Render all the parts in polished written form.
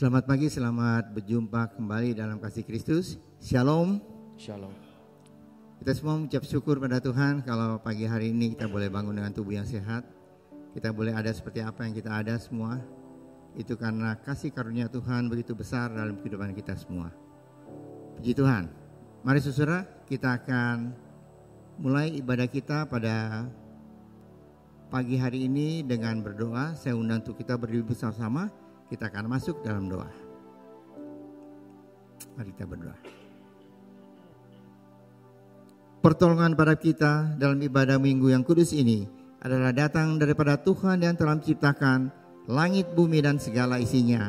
Selamat pagi, selamat berjumpa kembali dalam kasih Kristus. Shalom. Shalom. Kita semua mengucap syukur pada Tuhan kalau pagi hari ini kita boleh bangun dengan tubuh yang sehat. Kita boleh ada seperti apa yang kita ada semua. Itu karena kasih karunia Tuhan begitu besar dalam kehidupan kita semua. Puji Tuhan. Mari saudara, kita akan mulai ibadah kita pada pagi hari ini dengan berdoa. Saya undang untuk kita berdiri bersama-sama. Kita akan masuk dalam doa. Mari kita berdoa. Pertolongan pada kita dalam ibadah minggu yang kudus ini adalah datang daripada Tuhan yang telah menciptakan langit, bumi dan segala isinya.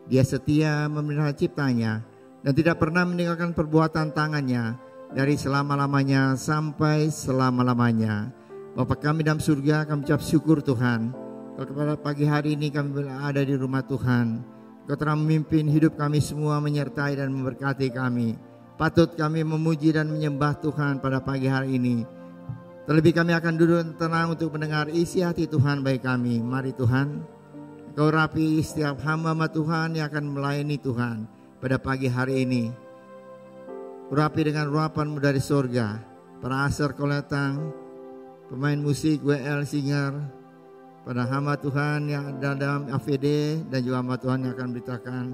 Dia setia memelihara ciptanya dan tidak pernah meninggalkan perbuatan tangannya dari selama-lamanya sampai selama-lamanya. Bapa kami dalam surga, kami ucap syukur Tuhan. Kalau pada pagi hari ini kami berada di rumah Tuhan, Kau telah memimpin hidup kami semua, menyertai dan memberkati kami. Patut kami memuji dan menyembah Tuhan pada pagi hari ini. Terlebih kami akan duduk tenang untuk mendengar isi hati Tuhan bagi kami. Mari Tuhan, Kau rapi setiap hamba Tuhan yang akan melayani Tuhan pada pagi hari ini. Rapi dengan urapan-Mu dari sorga, para asar koletang, pemain musik, WL, singer, pada hamba Tuhan yang ada dalam AVD dan juga hamba Tuhan yang akan beritakan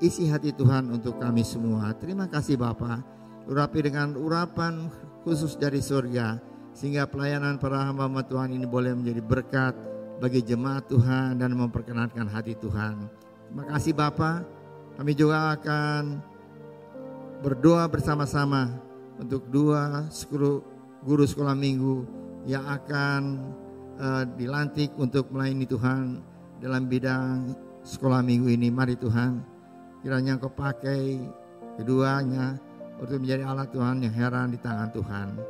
isi hati Tuhan untuk kami semua. Terima kasih Bapa. Urapi dengan urapan khusus dari surga sehingga pelayanan para hamba Tuhan ini boleh menjadi berkat bagi jemaat Tuhan dan memperkenankan hati Tuhan. Terima kasih Bapa. Kami juga akan berdoa bersama-sama untuk dua guru sekolah minggu yang akan dilantik untuk melayani Tuhan dalam bidang sekolah minggu ini. Mari Tuhan, kiranya Engkau pakai keduanya untuk menjadi alat Tuhan yang heran di tangan Tuhan.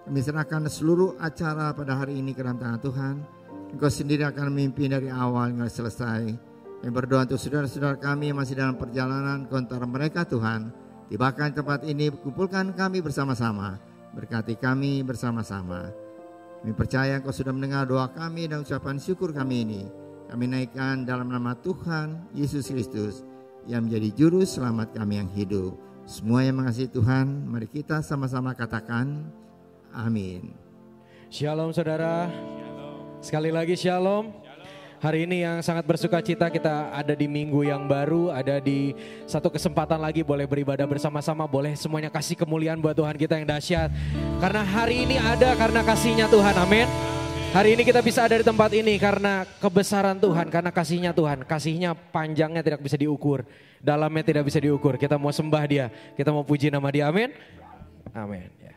Kami serahkan seluruh acara pada hari ini ke dalam tangan Tuhan. Engkau sendiri akan memimpin dari awal hingga selesai. Kami berdoa untuk saudara-saudara kami yang masih dalam perjalanan ke antara mereka Tuhan. Tibakan tempat ini, kumpulkan kami bersama-sama. Berkati kami bersama-sama. Kami percaya Engkau sudah mendengar doa kami dan ucapan syukur kami ini. Kami naikkan dalam nama Tuhan Yesus Kristus yang menjadi juru selamat kami yang hidup. Semua yang mengasihi Tuhan, mari kita sama-sama katakan amin. Shalom saudara. Sekali lagi shalom. Hari ini yang sangat bersuka cita kita ada di minggu yang baru, ada di satu kesempatan lagi boleh beribadah bersama-sama, boleh semuanya kasih kemuliaan buat Tuhan kita yang dahsyat. Karena hari ini ada karena kasih-Nya Tuhan, amin. Hari ini kita bisa ada di tempat ini karena kebesaran Tuhan, karena kasih-Nya Tuhan. Kasih-Nya panjangnya tidak bisa diukur, dalamnya tidak bisa diukur. Kita mau sembah Dia, kita mau puji nama Dia, amin. Amin. Ya.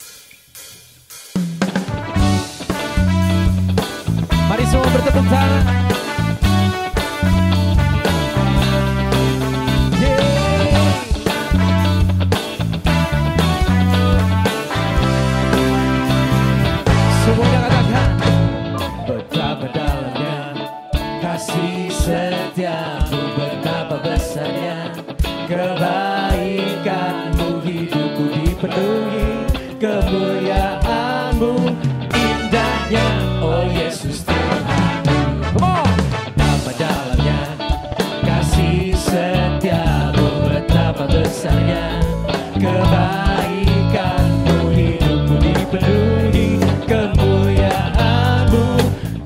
Mari semua bertepuk tangan. Betapa dalamnya kasih setiamu, betapa besarnya kebaikan-Mu, hidupku dipenuhi kemuliaan-Mu, indahnya oh Yesus Tuhanku. Betapa dalamnya kasih setiamu, betapa besarnya kebaikan-Mu, hidupku dipenuhi kemuliaan-Mu,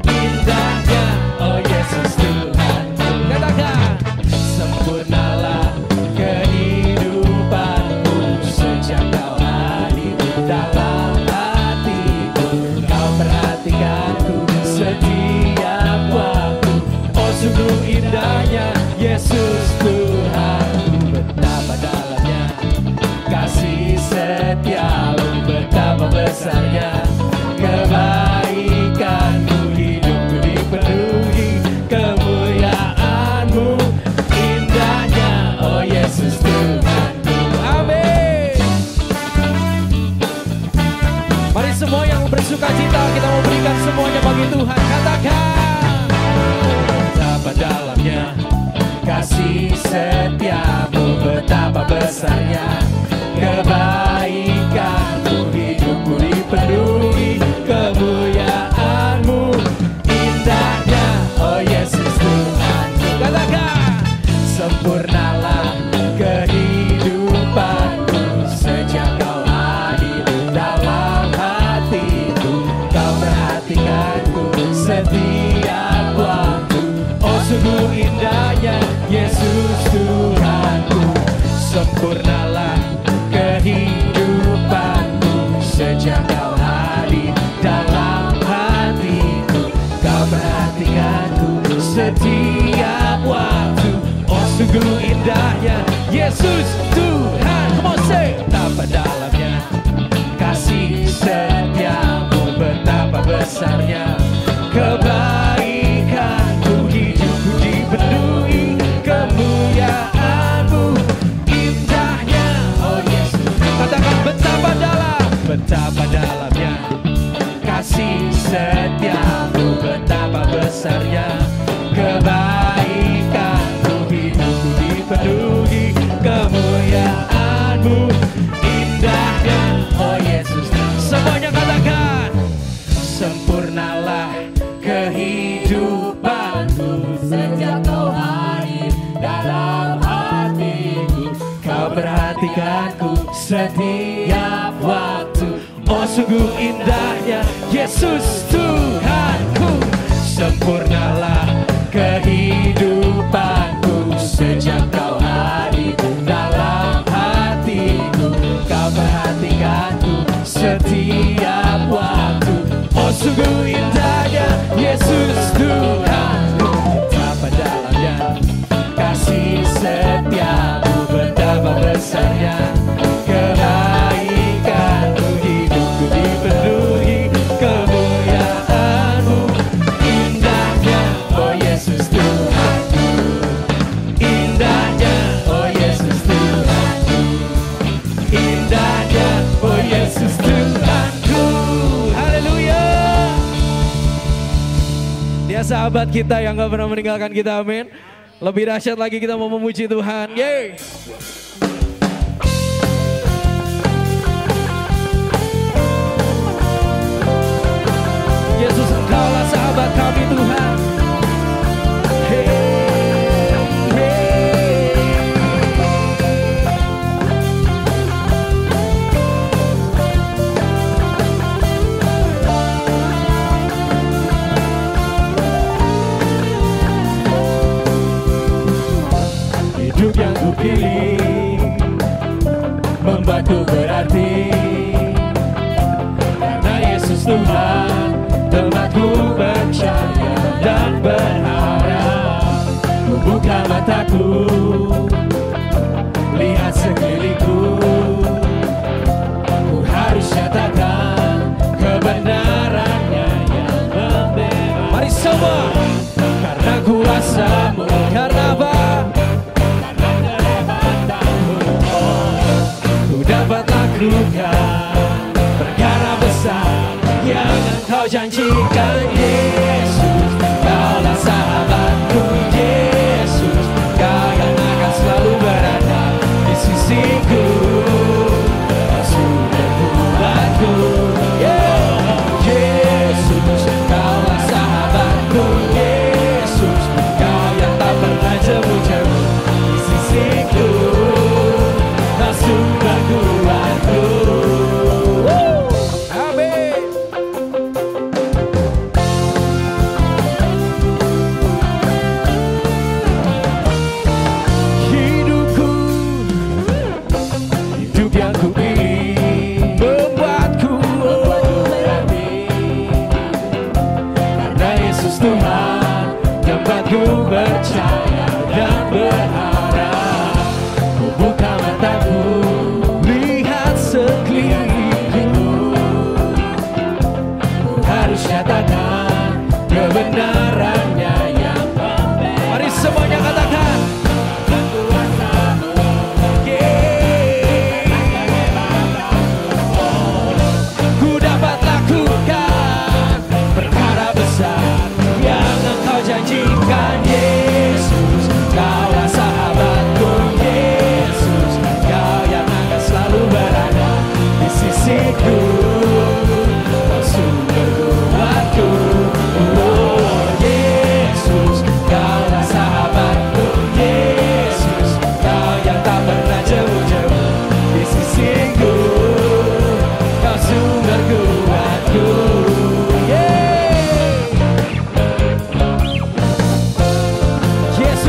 indahnya oh Yesus Tuhanku. Katakan, sempurnalah kehidupanku sejak Kau hadir dalam hatiku. Kau perhatikanku setiap waktu, oh sungguh indahnya Yesus Tuhanku. Betapa dalamnya kasih setiamu, betapa besarnya kebaikan-Mu, hidupku dipenuhi kemuliaan-Mu, indahnya oh Yesus Tuhanku. Amin. Mari semua yang bersuka cita kita mau berikan semuanya bagi Tuhan. Katakan, betapa dalamnya kasih setiamu, betapa besarnya kebaikan-Mu, hidupku dipenuhi kemuliaan-Mu, indahnya oh Yesus Tuhan. Katakan, sempurna Yesus Tuhanku. Sempurnalah kehidupanku sejak Kau hadir dalam hatiku. Kau perhatikanku setiap waktu. Oh sungguh indahnya Yesus Tuhan. Come on say. Betapa dalamnya kasih setiamu, betapa besarnya kebaikanmu. Hidupku dipenuhi kemuliaanmu. Indahnya oh Yesus. Katakan betapa dalamnya kasih setiamu, betapa besarnya kebaikanmu. Hidupku dipenuhi kemuliaanmu. Indahnya oh Yesus. Semuanya katakan. Sempurnalah kehidupanku sejak Kau hadir dalam hatiku. Kau perhatikanku setiap waktu. Oh sungguh indahnya Yesus Tuhanku. Sempurnalah kehidupanku sejak Kau hadir dalam hatiku. Kau perhatikanku setiap waktu. Oh sungguh indahnya Yesus Tuhanku. Betapa dalamnya kasih setiamu, betapa besarnya kebaikanmu. Hidupku dipenuhi kemuliaanmu. Indahnya oh Yesus Tuhanku. Indahnya oh Yesus Tuhanku. Indahnya oh Yesus Tuhanku. Haleluya. Dia sahabat kita yang gak pernah meninggalkan kita, amin. Lebih dahsyat lagi kita mau memuji Tuhan. Yeay. Yesus Engkaulah sahabat kami Tuhan. Hey, hey. Hidup yang kupilih membuatku berarti, karena Yesus Tuhan tempatku percaya dan berharap. Ku buka mataku, lihat sekelilingku. Ku harus nyatakan kebenarannya yang membebaskan. Mari semua. Karena kuasa-Mu, karena apa? Karena kehebatanmu, ku dapat lakukan perkara besar yang Engkau janjikan. Yesus, Kaulah sahabatku. Yesus, Kau yang akan selalu berada di sisiku. Kau sudah kuatku. Yesus, Kaulah sahabatku. Yesus, Kau yang tak pernah jemu-jemu di sisiku. Kau sudah kuatku. Amin. Hidupku, hidup yang kupilih membuatku berarti, karena Yesus Tuhan tempatku percaya dan berharap. Ku buka mataku, lihat sekelilingku. Ku harus nyatakan kebenarannya yang membebaskan. Mari semuanya katakan. Ku dapat lakukan perkara besar yang Engkau janjikan. Yesus, Kaulah sahabat.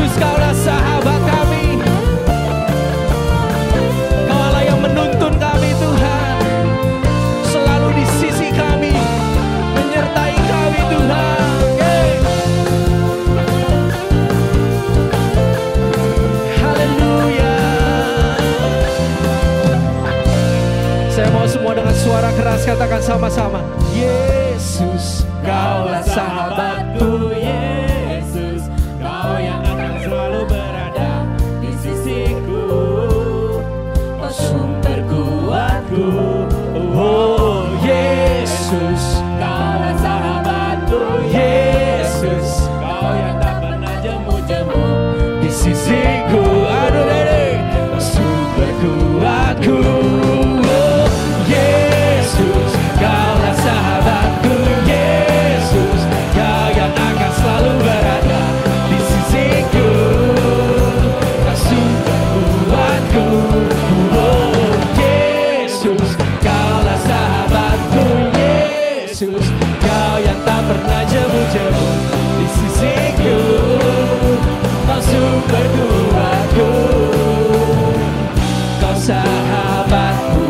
Yesus, Kaulah sahabat kami. Kaulah yang menuntun kami Tuhan, selalu di sisi kami, menyertai kami Tuhan. Haleluya. Saya mau semua dengan suara keras katakan sama-sama, Yesus, Kaulah sahabatku. Yesus, Kau yang akan selalu berada di sisiku, Kau sumber kuatku. Oh Yesus, Kaulah sahabatku. Yesus, Kau yang tak pernah jemu-jemu di sisiku. Aduh dede, sumber kuatku. Oh Yesus, Kaulah sahabatku. Yesus, Kau yang akan selalu berada di sisiku. Kau sumber kuatku. Oh Yesus, Kaulah sahabatku. Yesus, Kau yang tak pernah jemu-jemu di sisiku. Kau sumber kuatku. Kau sahabatku,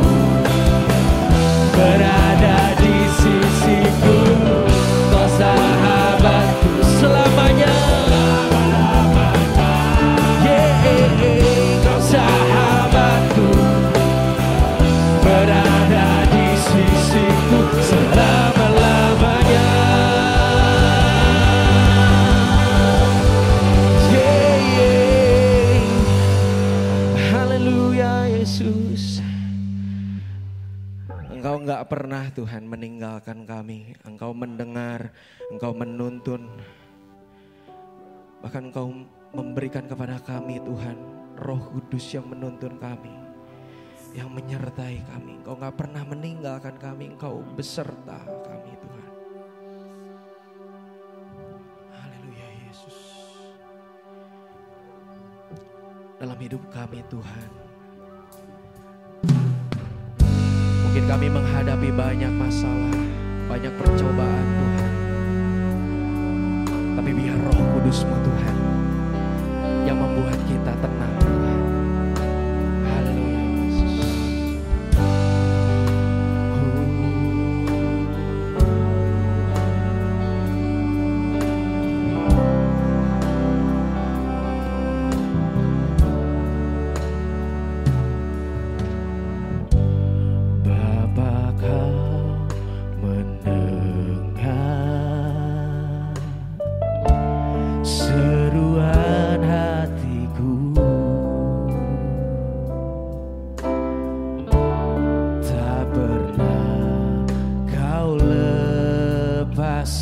berada di sisiku. Kau sahabatku selamanya. Kau sahabatku, berada di sisiku selama-lamanya. Haleluya Yesus. Engkau enggak pernah Tuhan meninggalkan kami. Engkau mendengar, Engkau menuntun. Bahkan Engkau memberikan kepada kami Tuhan Roh Kudus yang menuntun kami, yang menyertai kami. Engkau enggak pernah meninggalkan kami. Engkau beserta kami Tuhan. Haleluya Yesus. Dalam hidup kami Tuhan, mungkin kami menghadapi banyak masalah, banyak percobaan Tuhan. Tapi biar Roh Kudus-Mu Tuhan yang membuat kita tenang Tuhan. Haleluya Yesus. Bapa, Kau mendengar seruan hatiku, tak pernah Kau lepaskan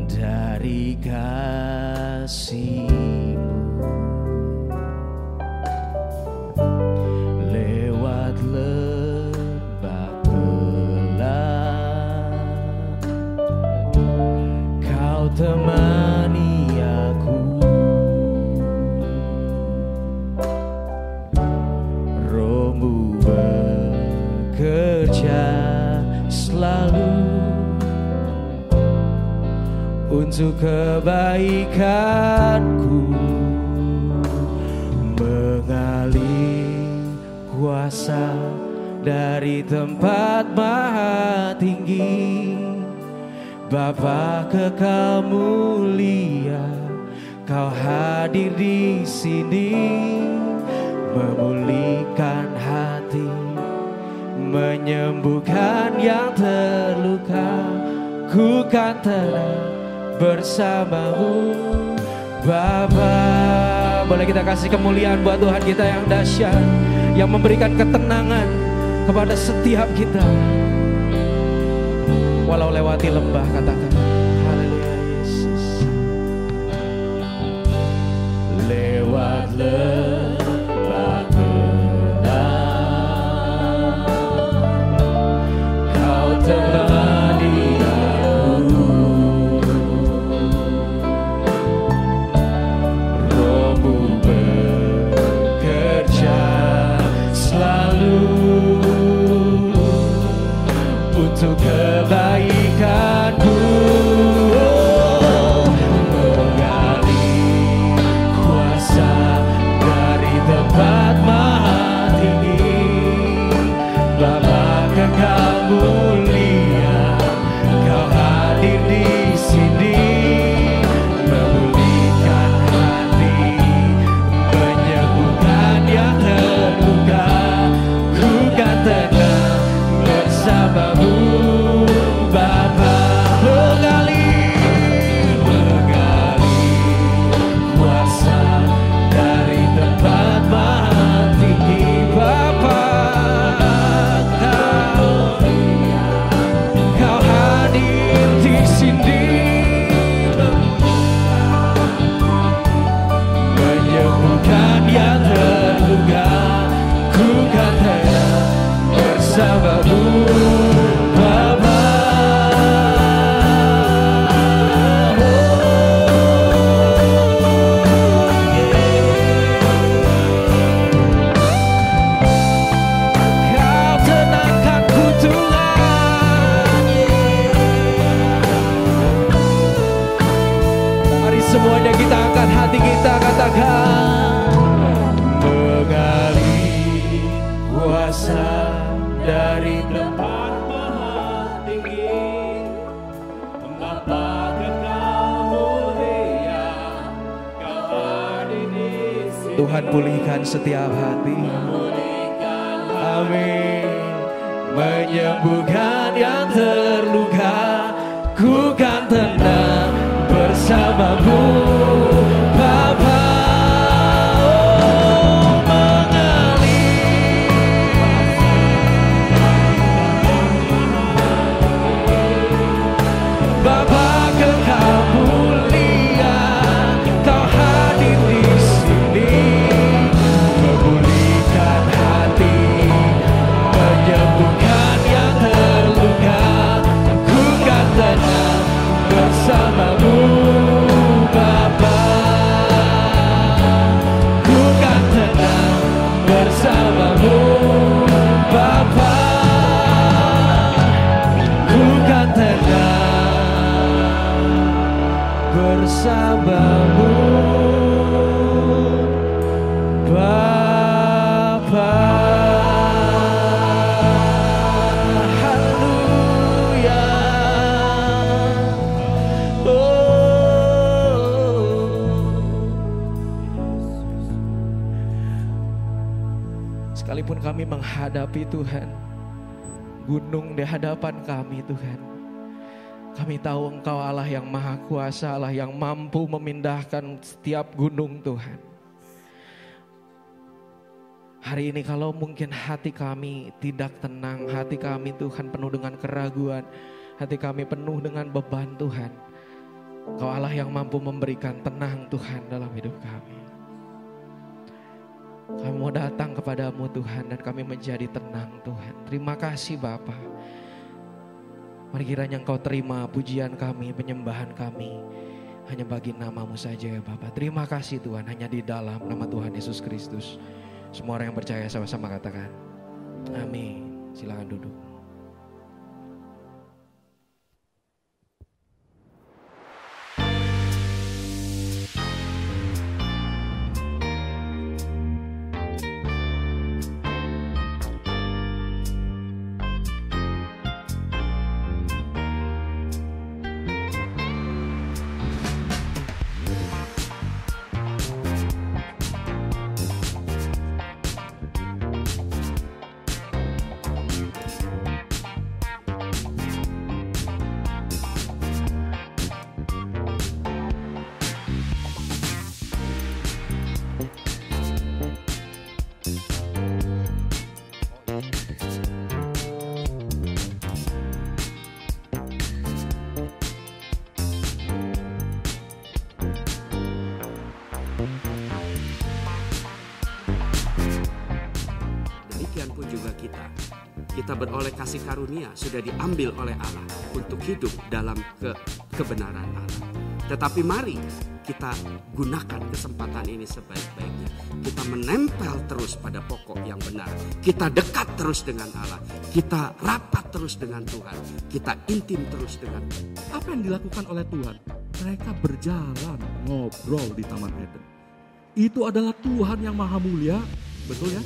dari kasih-Mu. Lewat lembah gelap, Kau temani aku. Roh-Mu bekerja selalu untuk kebaikanku, mengalir kuasa dari tempat maha tinggi. Bapa kekal mulia, Kau hadir di sini, memulihkan hati, menyembuhkan yang terluka. Ku kan tenang bersama-Mu Bapa. Boleh kita kasih kemuliaan buat Tuhan kita yang dahsyat, yang memberikan ketenangan kepada setiap kita. Walau lewati lembah, katakan haleluya Yesus. Lewat lembah gelap, Kau temani aku. Roh-Mu bekerja selalu untuk kebaikanku. Angkat hati kita, katakan mengalir kuasa dari tempat maha tinggi, Bapa kekal mulia, Kau hadir di sini. Tuhan, pulihkan setiap hati. Amin. Menyembuhkan yang terluka, ku kan tenang bersamamu, Bapa. Oh, mengalir Bapa kekal mulia, Kau hadir di sini, memulihkan hati, menyembuhkan yang terluka, ku kan tenang bersamamu, Bapa. Ku kan tenang bersamamu, Bapa. Ku kan tenang bersamamu, Bapa. Haleluya. Sekalipun kami menghadapi Tuhan gunung di hadapan kami, Tuhan, kami tahu Engkau Allah yang maha kuasa, Allah yang mampu memindahkan setiap gunung, Tuhan. Hari ini kalau mungkin hati kami tidak tenang, hati kami Tuhan penuh dengan keraguan, hati kami penuh dengan beban, Tuhan, Engkau Allah yang mampu memberikan tenang, Tuhan, dalam hidup kami. Kami mau datang kepadamu, Tuhan, dan kami menjadi tenang, Tuhan. Terima kasih, Bapa. Mari kiranya Engkau terima pujian kami, penyembahan kami, hanya bagi nama-Mu saja, ya Bapa. Terima kasih, Tuhan, hanya di dalam nama Tuhan Yesus Kristus. Semua orang yang percaya sama-sama katakan amin. Silakan duduk. Demikian pun juga kita beroleh kasih karunia sudah diambil oleh Allah untuk hidup dalam kebenaran Allah. Tetapi mari kita gunakan kesempatan ini sebaik-baiknya. Kita menempel terus pada pokok yang benar. Kita dekat terus dengan Allah. Kita rapat terus dengan Tuhan. Kita intim terus dengan Tuhan. Apa yang dilakukan oleh Tuhan? Mereka berjalan ngobrol di Taman Eden. Itu adalah Tuhan yang maha mulia, betul ya?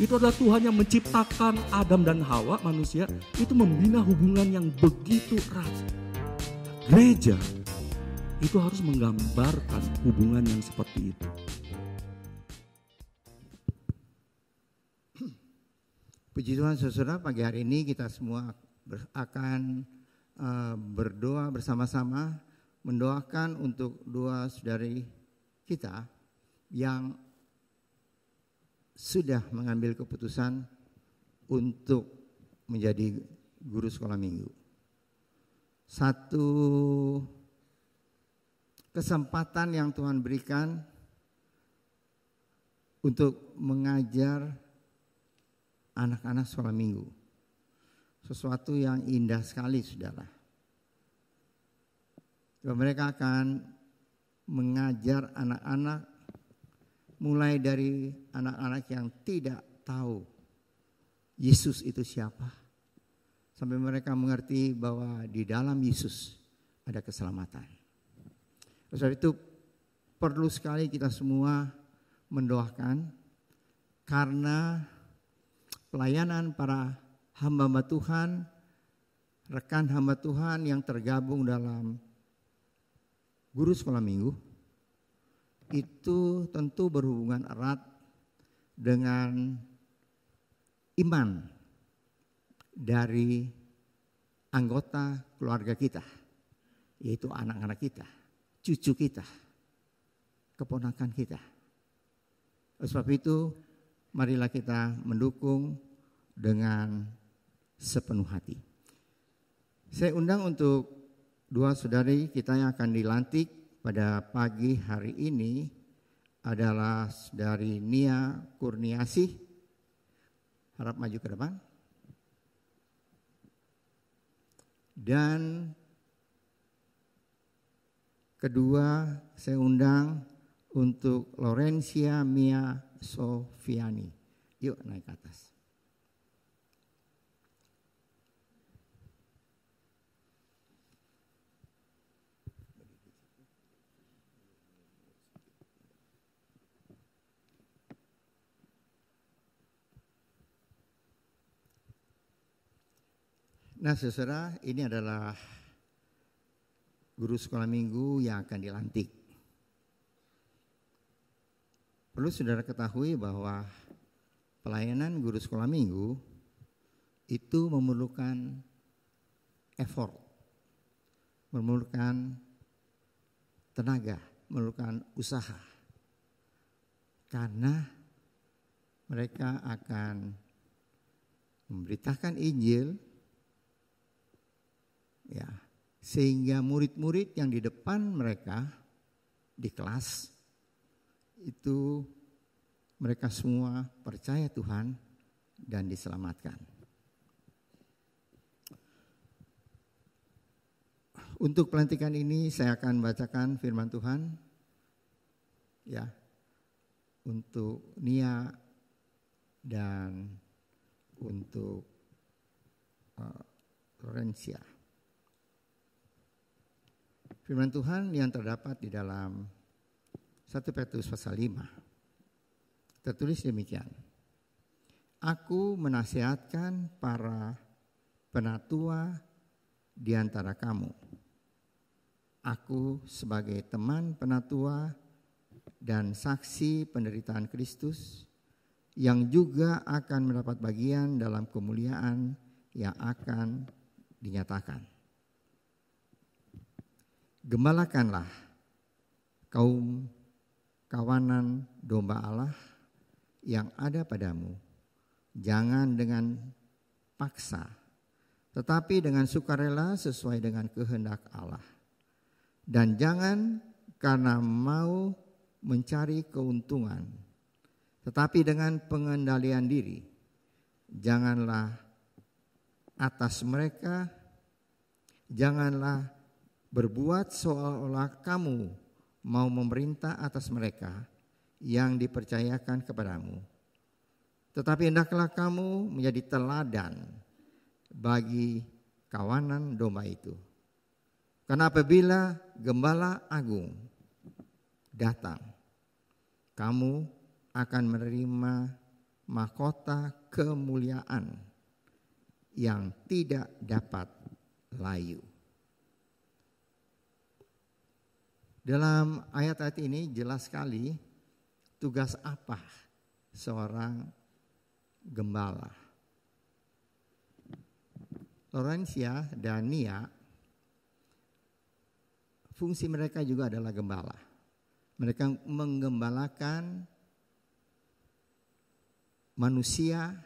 Itu adalah Tuhan yang menciptakan Adam dan Hawa, manusia. Itu membina hubungan yang begitu erat. Gereja itu harus menggambarkan hubungan yang seperti itu. Puji Tuhan, saudara, pagi hari ini kita semua akan berdoa bersama-sama, mendoakan untuk dua saudari kita yang sudah mengambil keputusan untuk menjadi guru sekolah minggu. Satu kesempatan yang Tuhan berikan untuk mengajar anak-anak sekolah minggu. Sesuatu yang indah sekali, saudara. Mereka akan mengajar anak-anak mulai dari anak-anak yang tidak tahu Yesus itu siapa, sampai mereka mengerti bahwa di dalam Yesus ada keselamatan. Sebab itu perlu sekali kita semua mendoakan karena pelayanan para hamba Tuhan, rekan hamba Tuhan yang tergabung dalam guru sekolah minggu itu tentu berhubungan erat dengan iman dari anggota keluarga kita, yaitu anak-anak kita, cucu kita, keponakan kita. Oleh sebab itu, marilah kita mendukung dengan sepenuh hati. Saya undang untuk dua saudari kita yang akan dilantik pada pagi hari ini adalah saudari Nia Kurniasih. Harap maju ke depan. Dan kedua saya undang untuk Laurencia Mia Sofiani. Yuk naik ke atas. Nah saudara, ini adalah guru sekolah minggu yang akan dilantik. Perlu saudara ketahui bahwa pelayanan guru sekolah minggu itu memerlukan effort, memerlukan tenaga, memerlukan usaha. Karena mereka akan memberitakan Injil, ya, sehingga murid-murid yang di depan mereka di kelas itu mereka semua percaya Tuhan dan diselamatkan. Untuk pelantikan ini saya akan bacakan firman Tuhan, ya, untuk Nia dan untuk Laurencia. Firman Tuhan yang terdapat di dalam 1 Petrus pasal 5. Tertulis demikian. Aku menasihatkan para penatua di antara kamu. Aku sebagai teman penatua dan saksi penderitaan Kristus yang juga akan mendapat bagian dalam kemuliaan yang akan dinyatakan. Gembalakanlah kaum kawanan domba Allah yang ada padamu, jangan dengan paksa, tetapi dengan sukarela sesuai dengan kehendak Allah. Dan jangan karena mau mencari keuntungan, tetapi dengan pengendalian diri. Janganlah atas mereka, janganlah berbuat seolah-olah kamu mau memerintah atas mereka yang dipercayakan kepadamu. Tetapi hendaklah kamu menjadi teladan bagi kawanan domba itu. Karena apabila gembala agung datang, kamu akan menerima mahkota kemuliaan yang tidak dapat layu. Dalam ayat-ayat ini jelas sekali tugas apa seorang gembala. Laurencia dan Nia, fungsi mereka juga adalah gembala. Mereka menggembalakan manusia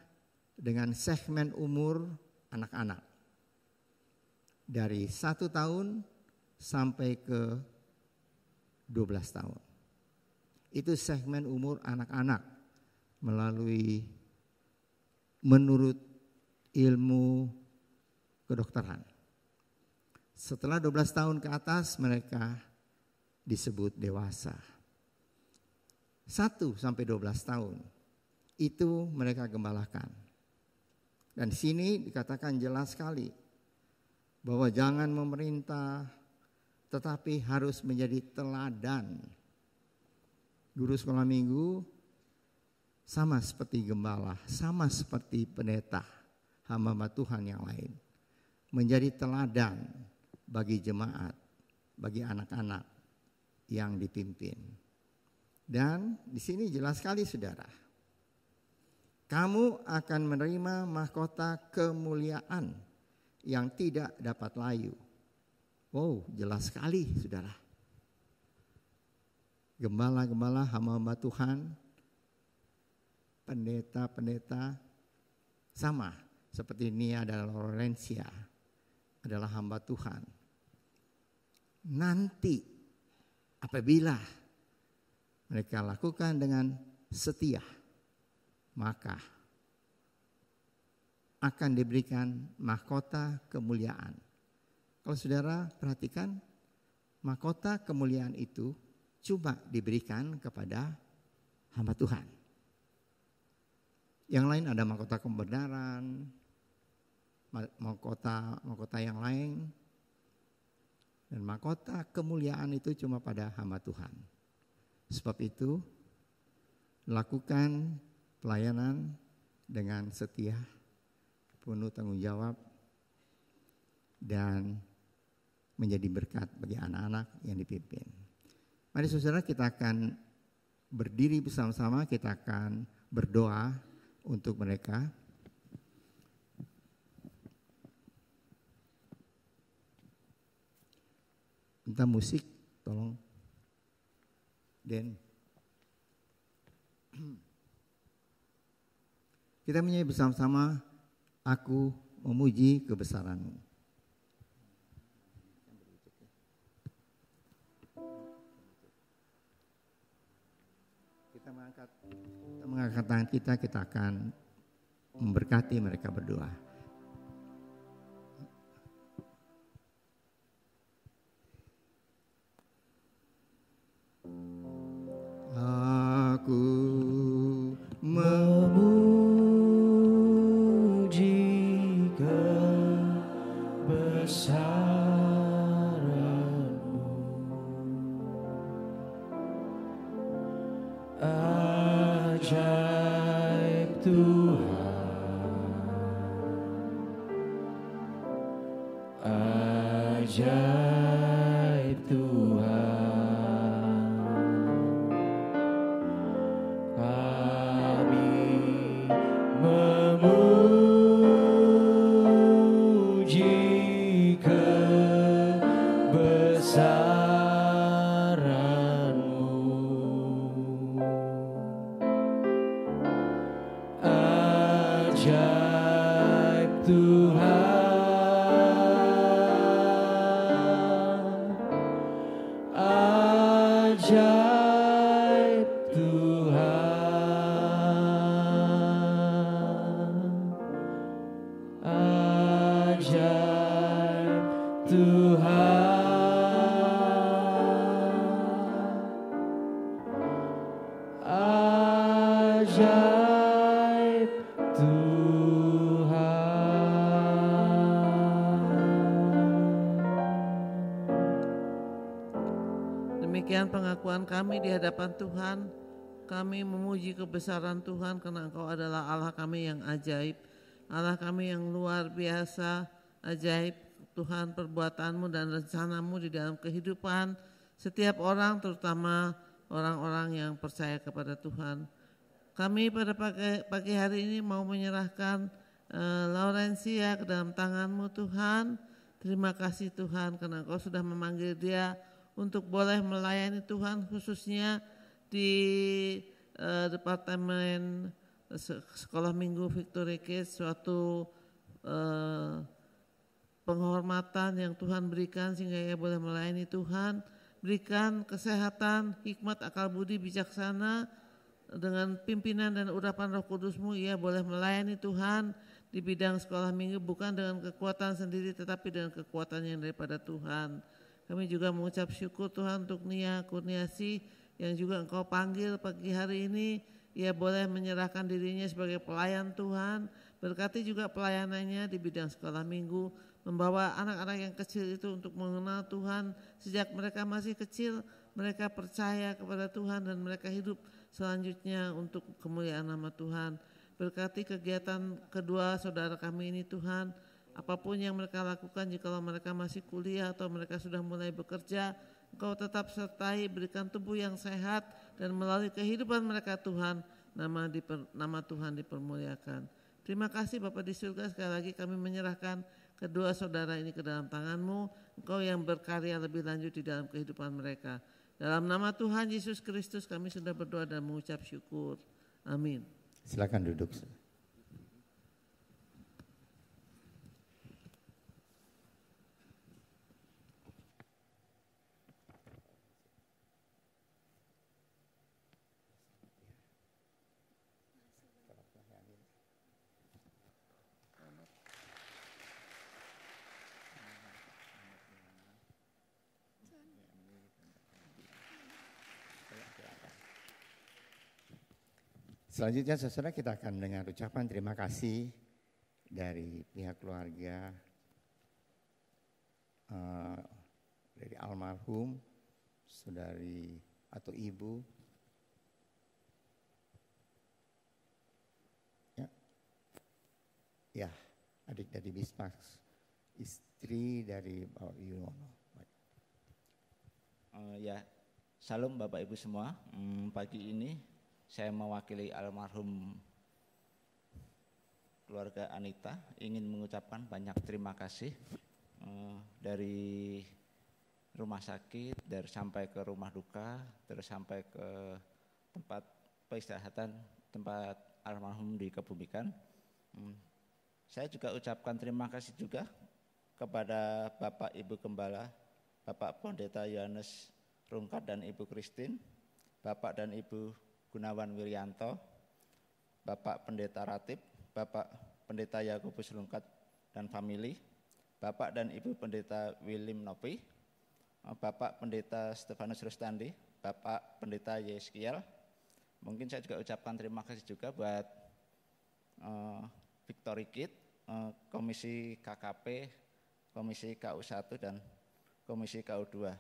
dengan segmen umur anak-anak. Dari 1 tahun sampai ke 12 tahun. Itu segmen umur anak-anak menurut ilmu kedokteran. Setelah 12 tahun ke atas mereka disebut dewasa. 1 sampai 12 tahun itu mereka gembalakan. Dan di sini dikatakan jelas sekali bahwa jangan memerintah, tetapi harus menjadi teladan Guru sekolah minggu sama seperti gembala, sama seperti pendeta, hamba Tuhan yang lain. Menjadi teladan bagi jemaat, bagi anak-anak yang dipimpin. Dan di sini jelas sekali saudara, kamu akan menerima mahkota kemuliaan yang tidak dapat layu. Wow, jelas sekali saudara. Gembala-gembala, hamba-hamba Tuhan, pendeta-pendeta sama seperti Nia dan Lorencia adalah hamba Tuhan. Nanti apabila mereka lakukan dengan setia, maka akan diberikan mahkota kemuliaan. Kalau saudara perhatikan, mahkota kemuliaan itu cuma diberikan kepada hamba Tuhan. Yang lain ada mahkota kebenaran, mahkota yang lain, dan mahkota kemuliaan itu cuma pada hamba Tuhan. Sebab itu, lakukan pelayanan dengan setia, penuh tanggung jawab, dan menjadi berkat bagi anak-anak yang dipimpin. Mari saudara, kita akan berdiri bersama-sama, kita akan berdoa untuk mereka. Minta musik, tolong. Den. Kita menyanyi bersama-sama, aku memuji kebesaran-Mu. Kita mengangkat tangan kita akan memberkati mereka berdua. Aku memuji kebesaran-Mu, ajaib Tuhan, ajaib Tuhan. Memuji kebesaran-Mu, ajaib Tuhan, ajaib Tuhan, ajaib Tuhan, ajaib Tuhan. Demikian pengakuan kami di hadapan Tuhan. Kami memuji kebesaran Tuhan karena Engkau adalah Allah kami yang ajaib, Allah kami yang luar biasa, ajaib Tuhan perbuatan-Mu dan rencana-Mu di dalam kehidupan setiap orang, terutama orang-orang yang percaya kepada Tuhan. Kami pada pagi hari ini mau menyerahkan Laurencia ke dalam tangan-Mu Tuhan. Terima kasih Tuhan karena Engkau sudah memanggil dia untuk boleh melayani Tuhan, khususnya di Departemen Sekolah Minggu Victory Kids, suatu penghormatan yang Tuhan berikan sehingga ia boleh melayani Tuhan. Berikan kesehatan, hikmat, akal budi, bijaksana, dengan pimpinan dan urapan Roh Kudus-Mu ia boleh melayani Tuhan di bidang sekolah minggu, bukan dengan kekuatan sendiri tetapi dengan kekuatan yang daripada Tuhan. Kami juga mengucap syukur Tuhan untuk Nia Kurniasi yang juga Engkau panggil pagi hari ini. Ia boleh menyerahkan dirinya sebagai pelayan Tuhan. Berkati juga pelayanannya di bidang sekolah minggu, membawa anak-anak yang kecil itu untuk mengenal Tuhan sejak mereka masih kecil. mereka percaya kepada Tuhan dan mereka hidup selanjutnya untuk kemuliaan nama Tuhan. Berkati kegiatan kedua saudara kami ini Tuhan, apapun yang mereka lakukan, jikalau mereka masih kuliah atau mereka sudah mulai bekerja, Engkau tetap sertai, berikan tubuh yang sehat, dan melalui kehidupan mereka Tuhan, nama Tuhan dipermuliakan. Terima kasih Bapa di surga, sekali lagi kami menyerahkan kedua saudara ini ke dalam tangan-Mu, Engkau yang berkarya lebih lanjut di dalam kehidupan mereka. Dalam nama Tuhan Yesus Kristus kami sudah berdoa dan mengucap syukur. Amin. Silakan duduk. Selanjutnya saudara kita akan mendengar ucapan terima kasih dari pihak keluarga dari almarhum saudari atau ibu ya adik dari Bismas, istri dari Bapak Yuwono. Ya, salam Bapak Ibu semua. Pagi ini saya mewakili almarhum keluarga Anita ingin mengucapkan banyak terima kasih dari rumah sakit, dari sampai ke rumah duka, terus sampai ke tempat peristirahatan tempat almarhum dikebumikan. Saya juga ucapkan terima kasih juga kepada Bapak Ibu Gembala, Bapak Pendeta Yohanes Rungkat dan Ibu Christine, Bapak dan Ibu Gunawan Wiryanto, Bapak Pendeta Ratib, Bapak Pendeta Yakobus Rungkat dan famili, Bapak dan Ibu Pendeta William Nopi, Bapak Pendeta Stefanus Rustandi, Bapak Pendeta Yeskiel. Mungkin saya juga ucapkan terima kasih juga buat Victory Kid, Komisi KKP, Komisi KU1 dan Komisi KU2.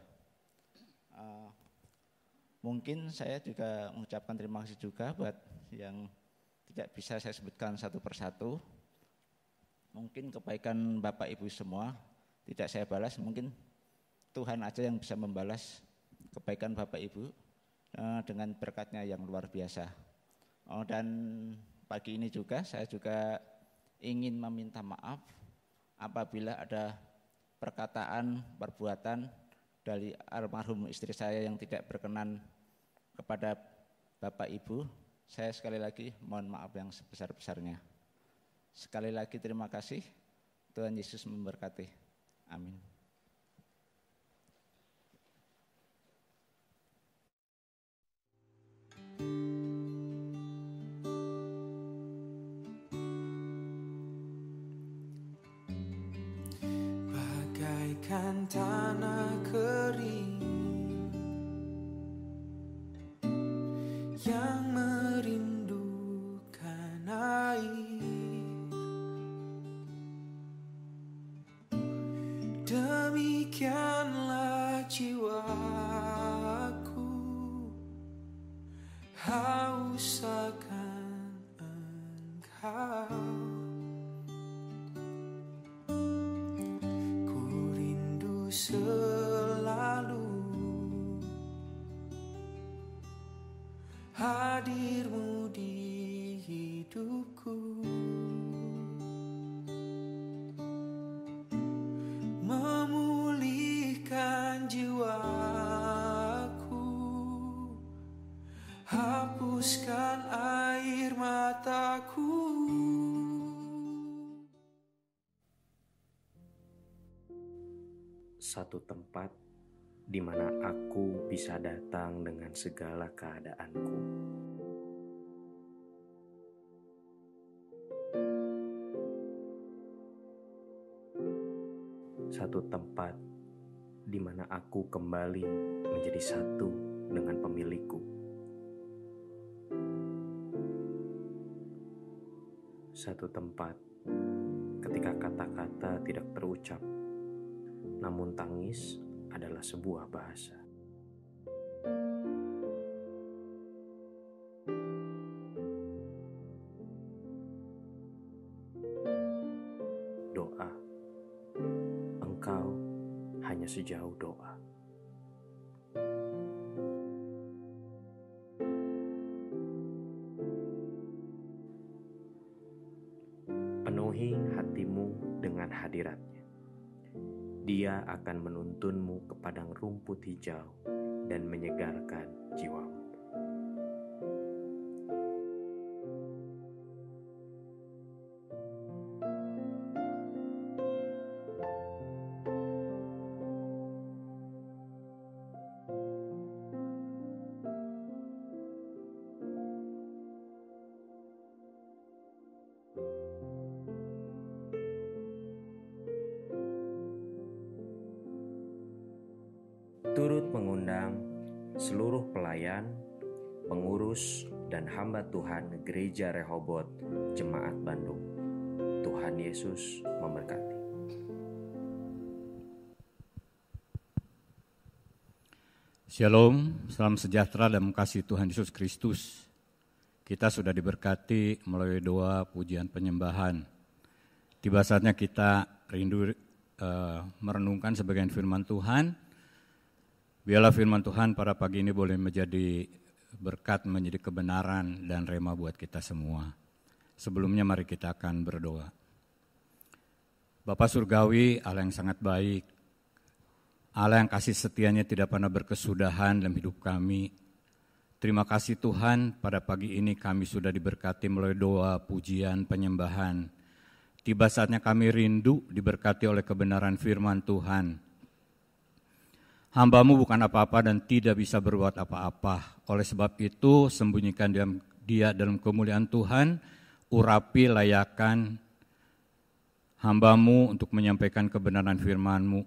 Mungkin saya juga mengucapkan terima kasih juga buat yang tidak bisa saya sebutkan satu persatu. Mungkin kebaikan Bapak Ibu semua tidak saya balas, mungkin Tuhan aja yang bisa membalas kebaikan Bapak Ibu dengan berkatnya yang luar biasa. Dan pagi ini juga saya juga ingin meminta maaf apabila ada perkataan, perbuatan dari almarhum istri saya yang tidak berkenan kepada Bapak Ibu. Saya sekali lagi mohon maaf yang sebesar-besarnya. Sekali lagi terima kasih, Tuhan Yesus memberkati. Amin. Bagaikan tanah kering yang merindukan air, demikianlah jiwaku haus akan Engkau. Ku rindu selalu hadir-Mu di hidupku, memulihkan jiwaku, hapuskan air mataku. Satu tempat di mana aku bisa datang dengan segala keadaanku. Satu tempat di mana aku kembali menjadi satu dengan pemilikku. Satu tempat ketika kata-kata tidak terucap, namun tangis adalah sebuah bahasa. Engkau hanya sejauh doa. Penuhi hatimu dengan hadirat-Nya. Dia akan menuntunmu ke padang rumput hijau dan menyegarkan jiwamu. Turut mengundang seluruh pelayan, pengurus, dan hamba Tuhan Gereja Rehobot Jemaat Bandung. Tuhan Yesus memberkati. Shalom, salam sejahtera dan kasih Tuhan Yesus Kristus. Kita sudah diberkati melalui doa, pujian, penyembahan. Tiba saatnya kita rindu merenungkan sebagian firman Tuhan. Biarlah firman Tuhan pada pagi ini boleh menjadi berkat, menjadi kebenaran dan rema buat kita semua. Sebelumnya mari kita akan berdoa. Bapa Surgawi, Allah yang sangat baik, Allah yang kasih setianya tidak pernah berkesudahan dalam hidup kami. Terima kasih Tuhan, pada pagi ini kami sudah diberkati melalui doa, pujian, penyembahan. Tiba saatnya kami rindu diberkati oleh kebenaran firman Tuhan. Hamba-Mu bukan apa-apa dan tidak bisa berbuat apa-apa. Oleh sebab itu, sembunyikan dia dalam kemuliaan Tuhan, urapi, layakan hamba-Mu untuk menyampaikan kebenaran firman-Mu.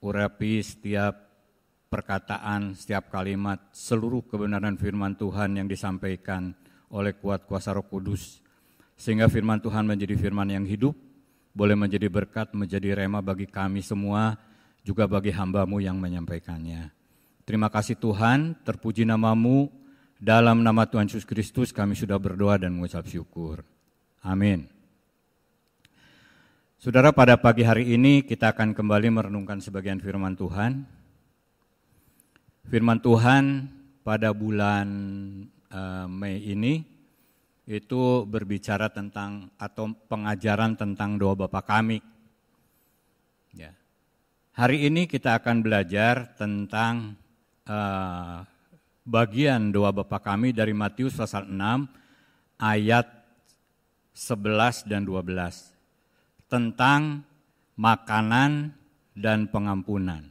Urapi setiap perkataan, setiap kalimat, seluruh kebenaran firman Tuhan yang disampaikan oleh kuat kuasa Roh Kudus. Sehingga firman Tuhan menjadi firman yang hidup, boleh menjadi berkat, menjadi rema bagi kami semua, juga bagi hamba-Mu yang menyampaikannya. Terima kasih Tuhan, terpuji nama-Mu, dalam nama Tuhan Yesus Kristus kami sudah berdoa dan mengucap syukur. Amin. Saudara, pada pagi hari ini kita akan kembali merenungkan sebagian firman Tuhan. Firman Tuhan pada bulan Mei ini itu berbicara tentang atau pengajaran tentang doa Bapa kami. Ya. Hari ini kita akan belajar tentang bagian doa Bapa kami dari Matius pasal 6 ayat 11 dan 12 tentang makanan dan pengampunan.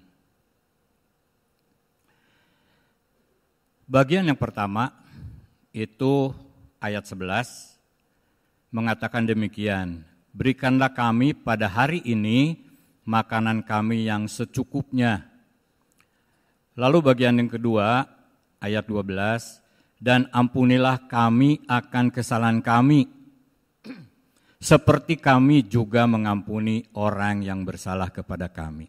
Bagian yang pertama itu ayat 11 mengatakan demikian, berikanlah kami pada hari ini makanan kami yang secukupnya. Lalu bagian yang kedua, ayat 12, dan ampunilah kami akan kesalahan kami, seperti kami juga mengampuni orang yang bersalah kepada kami.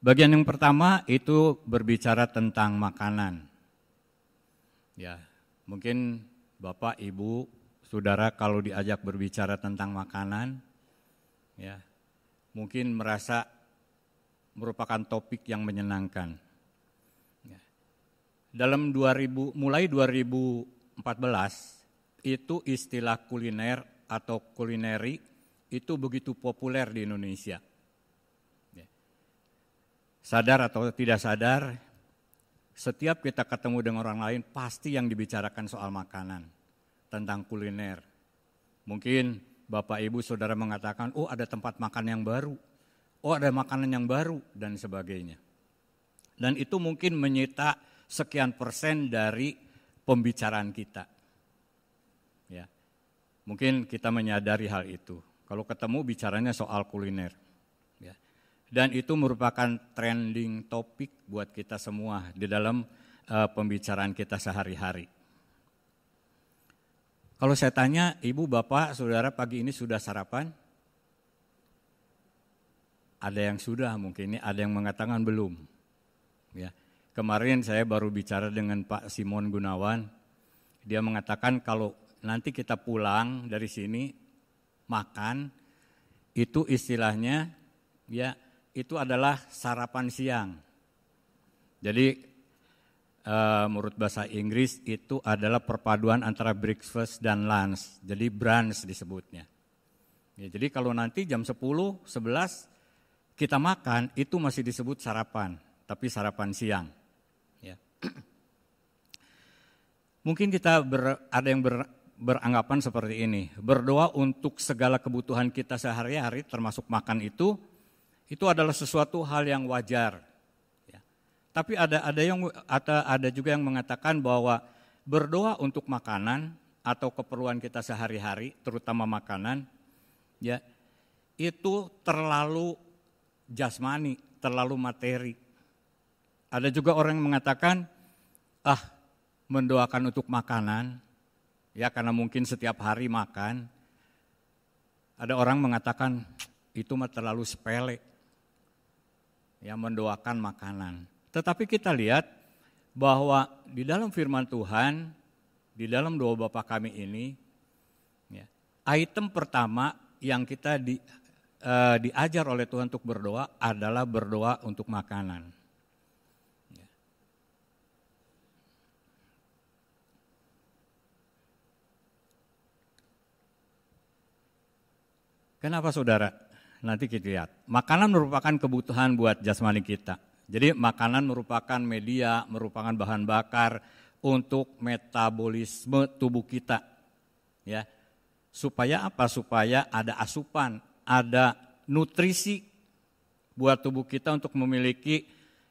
Bagian yang pertama itu berbicara tentang makanan. Ya, mungkin Bapak, Ibu, Saudara kalau diajak berbicara tentang makanan, ya, mungkin merasa merupakan topik yang menyenangkan. Dalam mulai 2014 itu istilah kuliner atau kulineri itu begitu populer di Indonesia. Sadar atau tidak sadar, setiap kita ketemu dengan orang lain pasti yang dibicarakan soal makanan, tentang kuliner. Mungkin Bapak, Ibu, Saudara mengatakan, oh ada tempat makan yang baru, oh ada makanan yang baru, dan sebagainya. Dan itu mungkin menyita sekian persen dari pembicaraan kita. Ya, mungkin kita menyadari hal itu. Kalau ketemu bicaranya soal kuliner. Ya. Dan itu merupakan trending topik buat kita semua di dalam pembicaraan kita sehari-hari. Kalau saya tanya, Ibu, Bapak, Saudara pagi ini sudah sarapan? Ada yang sudah mungkin, ada yang mengatakan belum. Ya. Kemarin saya baru bicara dengan Pak Simon Gunawan, dia mengatakan kalau nanti kita pulang dari sini makan, itu istilahnya ya itu adalah sarapan siang. Jadi menurut bahasa Inggris itu adalah perpaduan antara breakfast dan lunch. Jadi brunch disebutnya. Ya, jadi kalau nanti jam 10, 11 kita makan itu masih disebut sarapan, tapi sarapan siang. Ya. Mungkin kita ada yang beranggapan seperti ini, berdoa untuk segala kebutuhan kita sehari-hari termasuk makan itu adalah sesuatu hal yang wajar. Ya. Tapi ada juga yang mengatakan bahwa berdoa untuk makanan atau keperluan kita sehari-hari, terutama makanan, ya itu terlalu jasmani, terlalu materi. Ada juga orang yang mengatakan, mendoakan untuk makanan, ya karena mungkin setiap hari makan. Ada orang mengatakan, itu mah terlalu sepele, ya mendoakan makanan. Tetapi kita lihat bahwa di dalam firman Tuhan, di dalam doa Bapa Kami ini, ya, item pertama yang kita diajar oleh Tuhan untuk berdoa adalah berdoa untuk makanan. Ya. Kenapa saudara? Nanti kita lihat. Makanan merupakan kebutuhan buat jasmani kita. Jadi makanan merupakan media, merupakan bahan bakar untuk metabolisme tubuh kita. Ya. Supaya apa? Supaya ada asupan, ada nutrisi buat tubuh kita untuk memiliki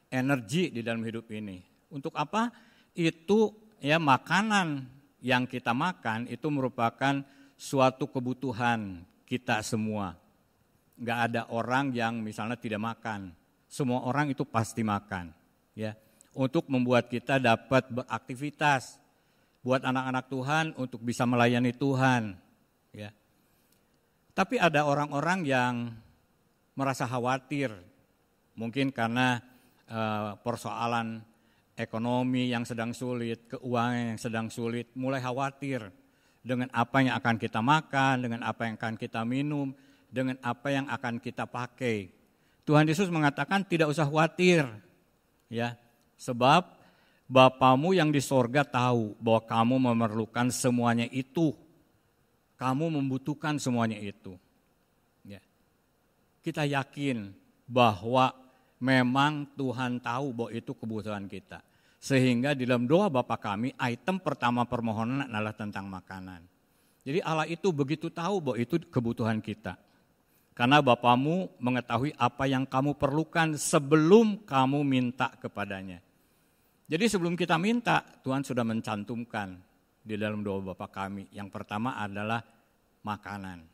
energi di dalam hidup ini. Untuk apa? Itu ya makanan yang kita makan itu merupakan suatu kebutuhan kita semua. Enggak ada orang yang misalnya tidak makan. Semua orang itu pasti makan, ya. Untuk membuat kita dapat beraktivitas, buat anak-anak Tuhan untuk bisa melayani Tuhan, ya. Tapi ada orang-orang yang merasa khawatir, mungkin karena persoalan ekonomi yang sedang sulit, keuangan yang sedang sulit, mulai khawatir dengan apa yang akan kita makan, dengan apa yang akan kita minum, dengan apa yang akan kita pakai. Tuhan Yesus mengatakan tidak usah khawatir, ya, sebab Bapamu yang di sorga tahu bahwa kamu memerlukan semuanya itu, kamu membutuhkan semuanya itu. Ya. Kita yakin bahwa memang Tuhan tahu bahwa itu kebutuhan kita. Sehingga di dalam doa Bapa Kami, item pertama permohonan adalah tentang makanan. Jadi Allah itu begitu tahu bahwa itu kebutuhan kita. Karena Bapamu mengetahui apa yang kamu perlukan sebelum kamu minta kepadanya. Jadi sebelum kita minta, Tuhan sudah mencantumkan di dalam doa Bapa Kami. Yang pertama adalah makanan.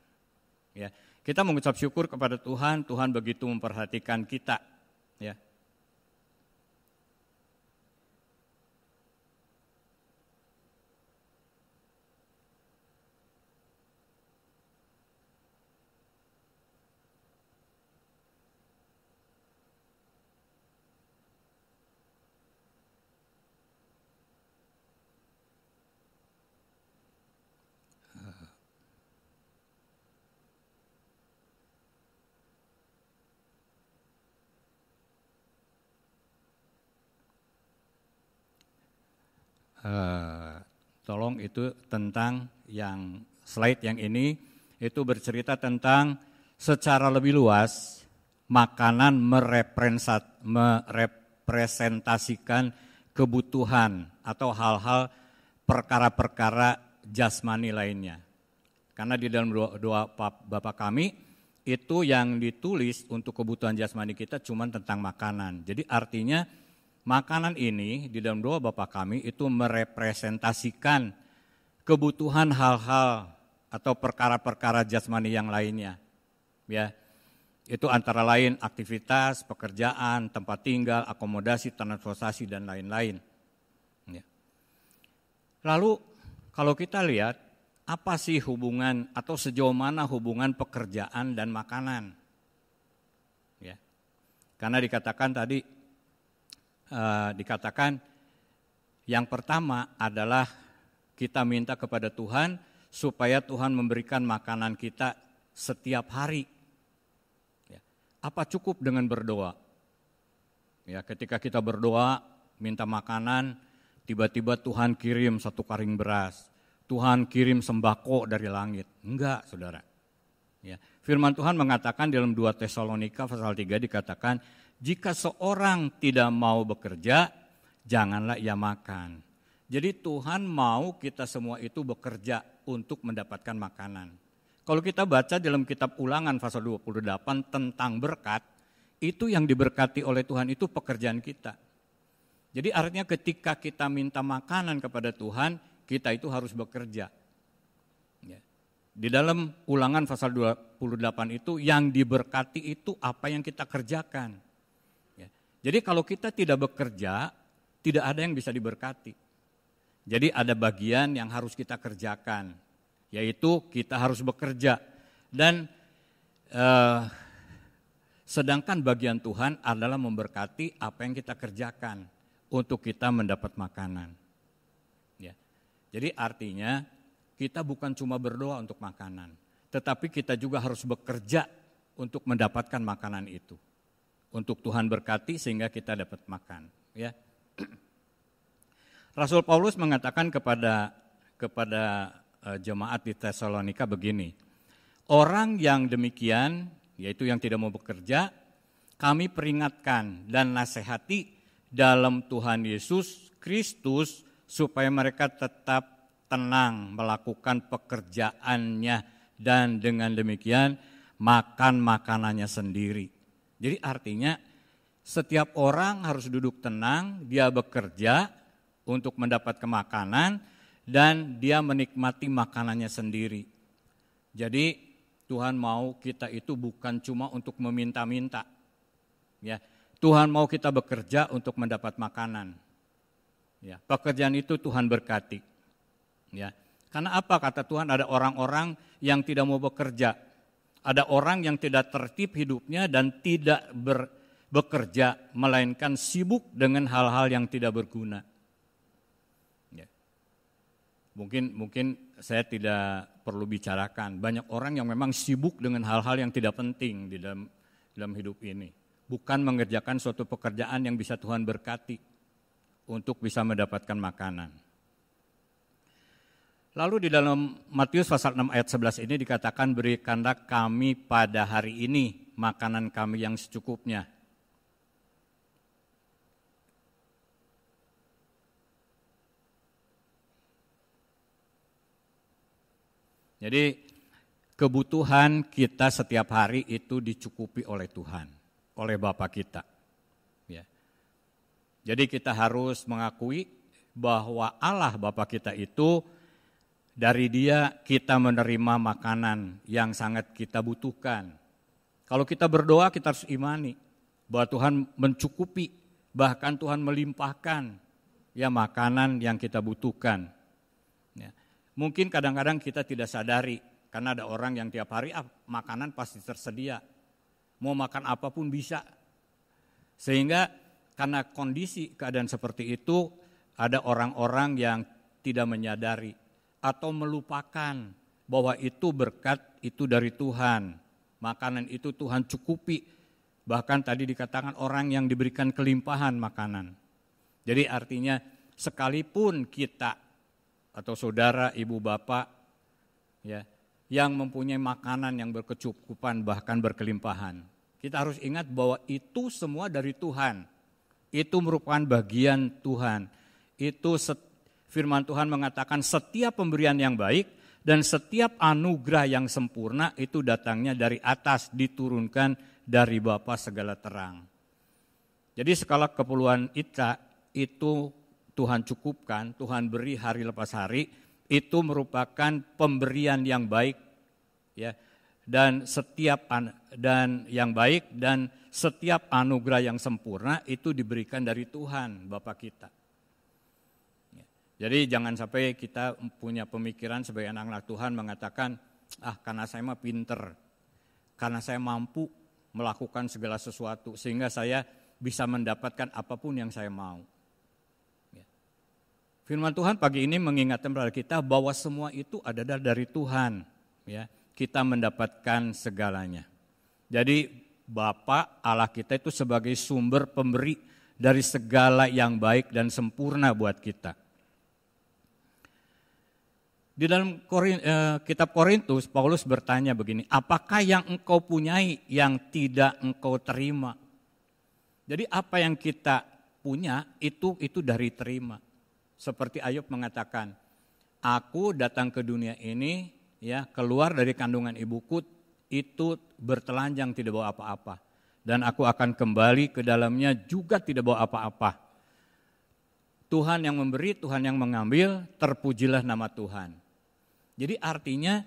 Ya, kita mengucap syukur kepada Tuhan, Tuhan begitu memperhatikan kita. Ya. Tolong itu tentang yang slide yang ini itu bercerita tentang secara lebih luas makanan merepresentasikan kebutuhan atau hal-hal perkara-perkara jasmani lainnya. Karena di dalam doa Bapa Kami itu yang ditulis untuk kebutuhan jasmani kita cuma tentang makanan. Jadi artinya makanan ini di dalam doa Bapa Kami itu merepresentasikan kebutuhan hal-hal atau perkara-perkara jasmani yang lainnya. Ya. Itu antara lain aktivitas, pekerjaan, tempat tinggal, akomodasi, transportasi dan lain-lain. Ya. Lalu kalau kita lihat apa sih hubungan atau sejauh mana hubungan pekerjaan dan makanan? Ya. Karena dikatakan tadi yang pertama adalah kita minta kepada Tuhan supaya Tuhan memberikan makanan kita setiap hari. Ya. Apa cukup dengan berdoa? Ya, ketika kita berdoa, minta makanan, tiba-tiba Tuhan kirim 1 karing beras, Tuhan kirim sembako dari langit. Enggak, saudara. Ya, firman Tuhan mengatakan dalam 2 Tesalonika pasal 3 dikatakan, jika seorang tidak mau bekerja, janganlah ia makan. Jadi Tuhan mau kita semua itu bekerja untuk mendapatkan makanan. Kalau kita baca dalam kitab Ulangan pasal 28 tentang berkat, itu yang diberkati oleh Tuhan itu pekerjaan kita. Jadi artinya ketika kita minta makanan kepada Tuhan, kita itu harus bekerja. Ya. Di dalam Ulangan pasal 28 itu yang diberkati itu apa yang kita kerjakan. Ya. Jadi kalau kita tidak bekerja, tidak ada yang bisa diberkati. Jadi ada bagian yang harus kita kerjakan, yaitu kita harus bekerja. Dan sedangkan bagian Tuhan adalah memberkati apa yang kita kerjakan untuk kita mendapat makanan. Ya. Jadi artinya kita bukan cuma berdoa untuk makanan, tetapi kita juga harus bekerja untuk mendapatkan makanan itu. Untuk Tuhan berkati sehingga kita dapat makan. Ya. Rasul Paulus mengatakan kepada jemaat di Tesalonika begini, orang yang demikian, yaitu yang tidak mau bekerja, kami peringatkan dan nasihati dalam Tuhan Yesus Kristus supaya mereka tetap tenang melakukan pekerjaannya dan dengan demikian makan makanannya sendiri. Jadi artinya setiap orang harus duduk tenang, dia bekerja untuk mendapat makanan dan dia menikmati makanannya sendiri. Jadi Tuhan mau kita itu bukan cuma untuk meminta-minta. Ya, Tuhan mau kita bekerja untuk mendapat makanan. Ya, pekerjaan itu Tuhan berkati. Ya, karena apa kata Tuhan? Ada orang-orang yang tidak mau bekerja. Ada orang yang tidak tertib hidupnya dan tidak bekerja, melainkan sibuk dengan hal-hal yang tidak berguna. Mungkin saya tidak perlu bicarakan, banyak orang yang memang sibuk dengan hal-hal yang tidak penting di dalam hidup ini. Bukan mengerjakan suatu pekerjaan yang bisa Tuhan berkati untuk bisa mendapatkan makanan. Lalu di dalam Matius pasal 6 ayat 11 ini dikatakan, berikanlah kami pada hari ini makanan kami yang secukupnya. Jadi kebutuhan kita setiap hari itu dicukupi oleh Tuhan, oleh Bapa kita. Ya. Jadi kita harus mengakui bahwa Allah Bapa kita itu dari Dia kita menerima makanan yang sangat kita butuhkan. Kalau kita berdoa kita harus imani bahwa Tuhan mencukupi, bahkan Tuhan melimpahkan ya makanan yang kita butuhkan. Mungkin kadang-kadang kita tidak sadari, karena ada orang yang tiap hari makanan pasti tersedia. Mau makan apapun bisa. Sehingga karena kondisi keadaan seperti itu, ada orang-orang yang tidak menyadari atau melupakan bahwa itu berkat itu dari Tuhan. Makanan itu Tuhan cukupi. Bahkan tadi dikatakan orang yang diberikan kelimpahan makanan. Jadi artinya sekalipun kita atau saudara, ibu, bapak ya, yang mempunyai makanan yang berkecukupan bahkan berkelimpahan. Kita harus ingat bahwa itu semua dari Tuhan. Itu merupakan bagian Tuhan. Itu firman Tuhan mengatakan setiap pemberian yang baik dan setiap anugerah yang sempurna itu datangnya dari atas, diturunkan dari Bapa segala terang. Jadi segala keperluan kita itu Tuhan cukupkan, Tuhan beri hari lepas hari, itu merupakan pemberian yang baik, ya, dan setiap anugerah yang sempurna itu diberikan dari Tuhan Bapa kita. Ya. Jadi jangan sampai kita punya pemikiran sebagai anak-anak Tuhan mengatakan, karena saya mah pinter, karena saya mampu melakukan segala sesuatu sehingga saya bisa mendapatkan apapun yang saya mau. Firman Tuhan pagi ini mengingatkan kepada kita bahwa semua itu adalah dari Tuhan. Ya, kita mendapatkan segalanya. Jadi Bapa Allah kita itu sebagai sumber pemberi dari segala yang baik dan sempurna buat kita. Di dalam kitab Korintus, Paulus bertanya begini, apakah yang engkau punyai yang tidak engkau terima? Jadi apa yang kita punya itu dari terima. Seperti Ayub mengatakan, aku datang ke dunia ini, ya keluar dari kandungan ibuku, itu bertelanjang tidak bawa apa-apa. Dan aku akan kembali ke dalamnya juga tidak bawa apa-apa. Tuhan yang memberi, Tuhan yang mengambil, terpujilah nama Tuhan. Jadi artinya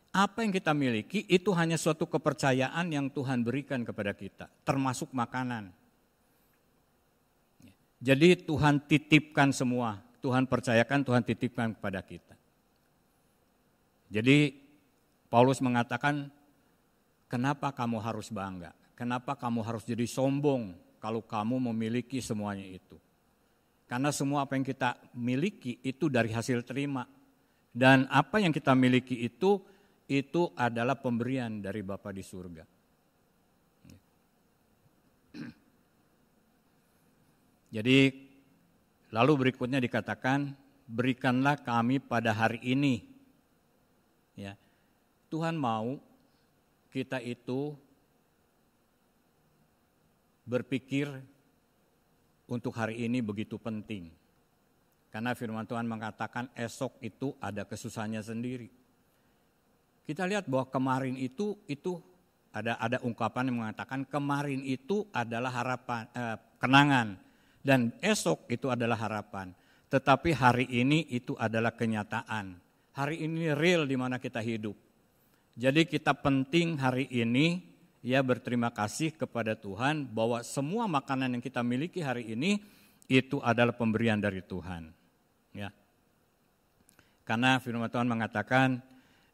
apa yang kita miliki itu hanya suatu kepercayaan yang Tuhan berikan kepada kita, termasuk makanan. Jadi Tuhan titipkan semua, Tuhan percayakan, Tuhan titipkan kepada kita. Jadi Paulus mengatakan, kenapa kamu harus bangga? Kenapa kamu harus jadi sombong kalau kamu memiliki semuanya itu? Karena semua apa yang kita miliki itu dari hasil terima. Dan apa yang kita miliki itu adalah pemberian dari Bapa di surga. Jadi lalu berikutnya dikatakan, berikanlah kami pada hari ini. Ya, Tuhan mau kita itu berpikir untuk hari ini begitu penting. Karena firman Tuhan mengatakan esok itu ada kesusahannya sendiri. Kita lihat bahwa kemarin itu ada ungkapan yang mengatakan kemarin itu adalah harapan, kenangan, dan esok itu adalah harapan. Tetapi hari ini itu adalah kenyataan. Hari ini real di mana kita hidup. Jadi kita penting hari ini ya berterima kasih kepada Tuhan bahwa semua makanan yang kita miliki hari ini itu adalah pemberian dari Tuhan. Ya. Karena firman Tuhan mengatakan,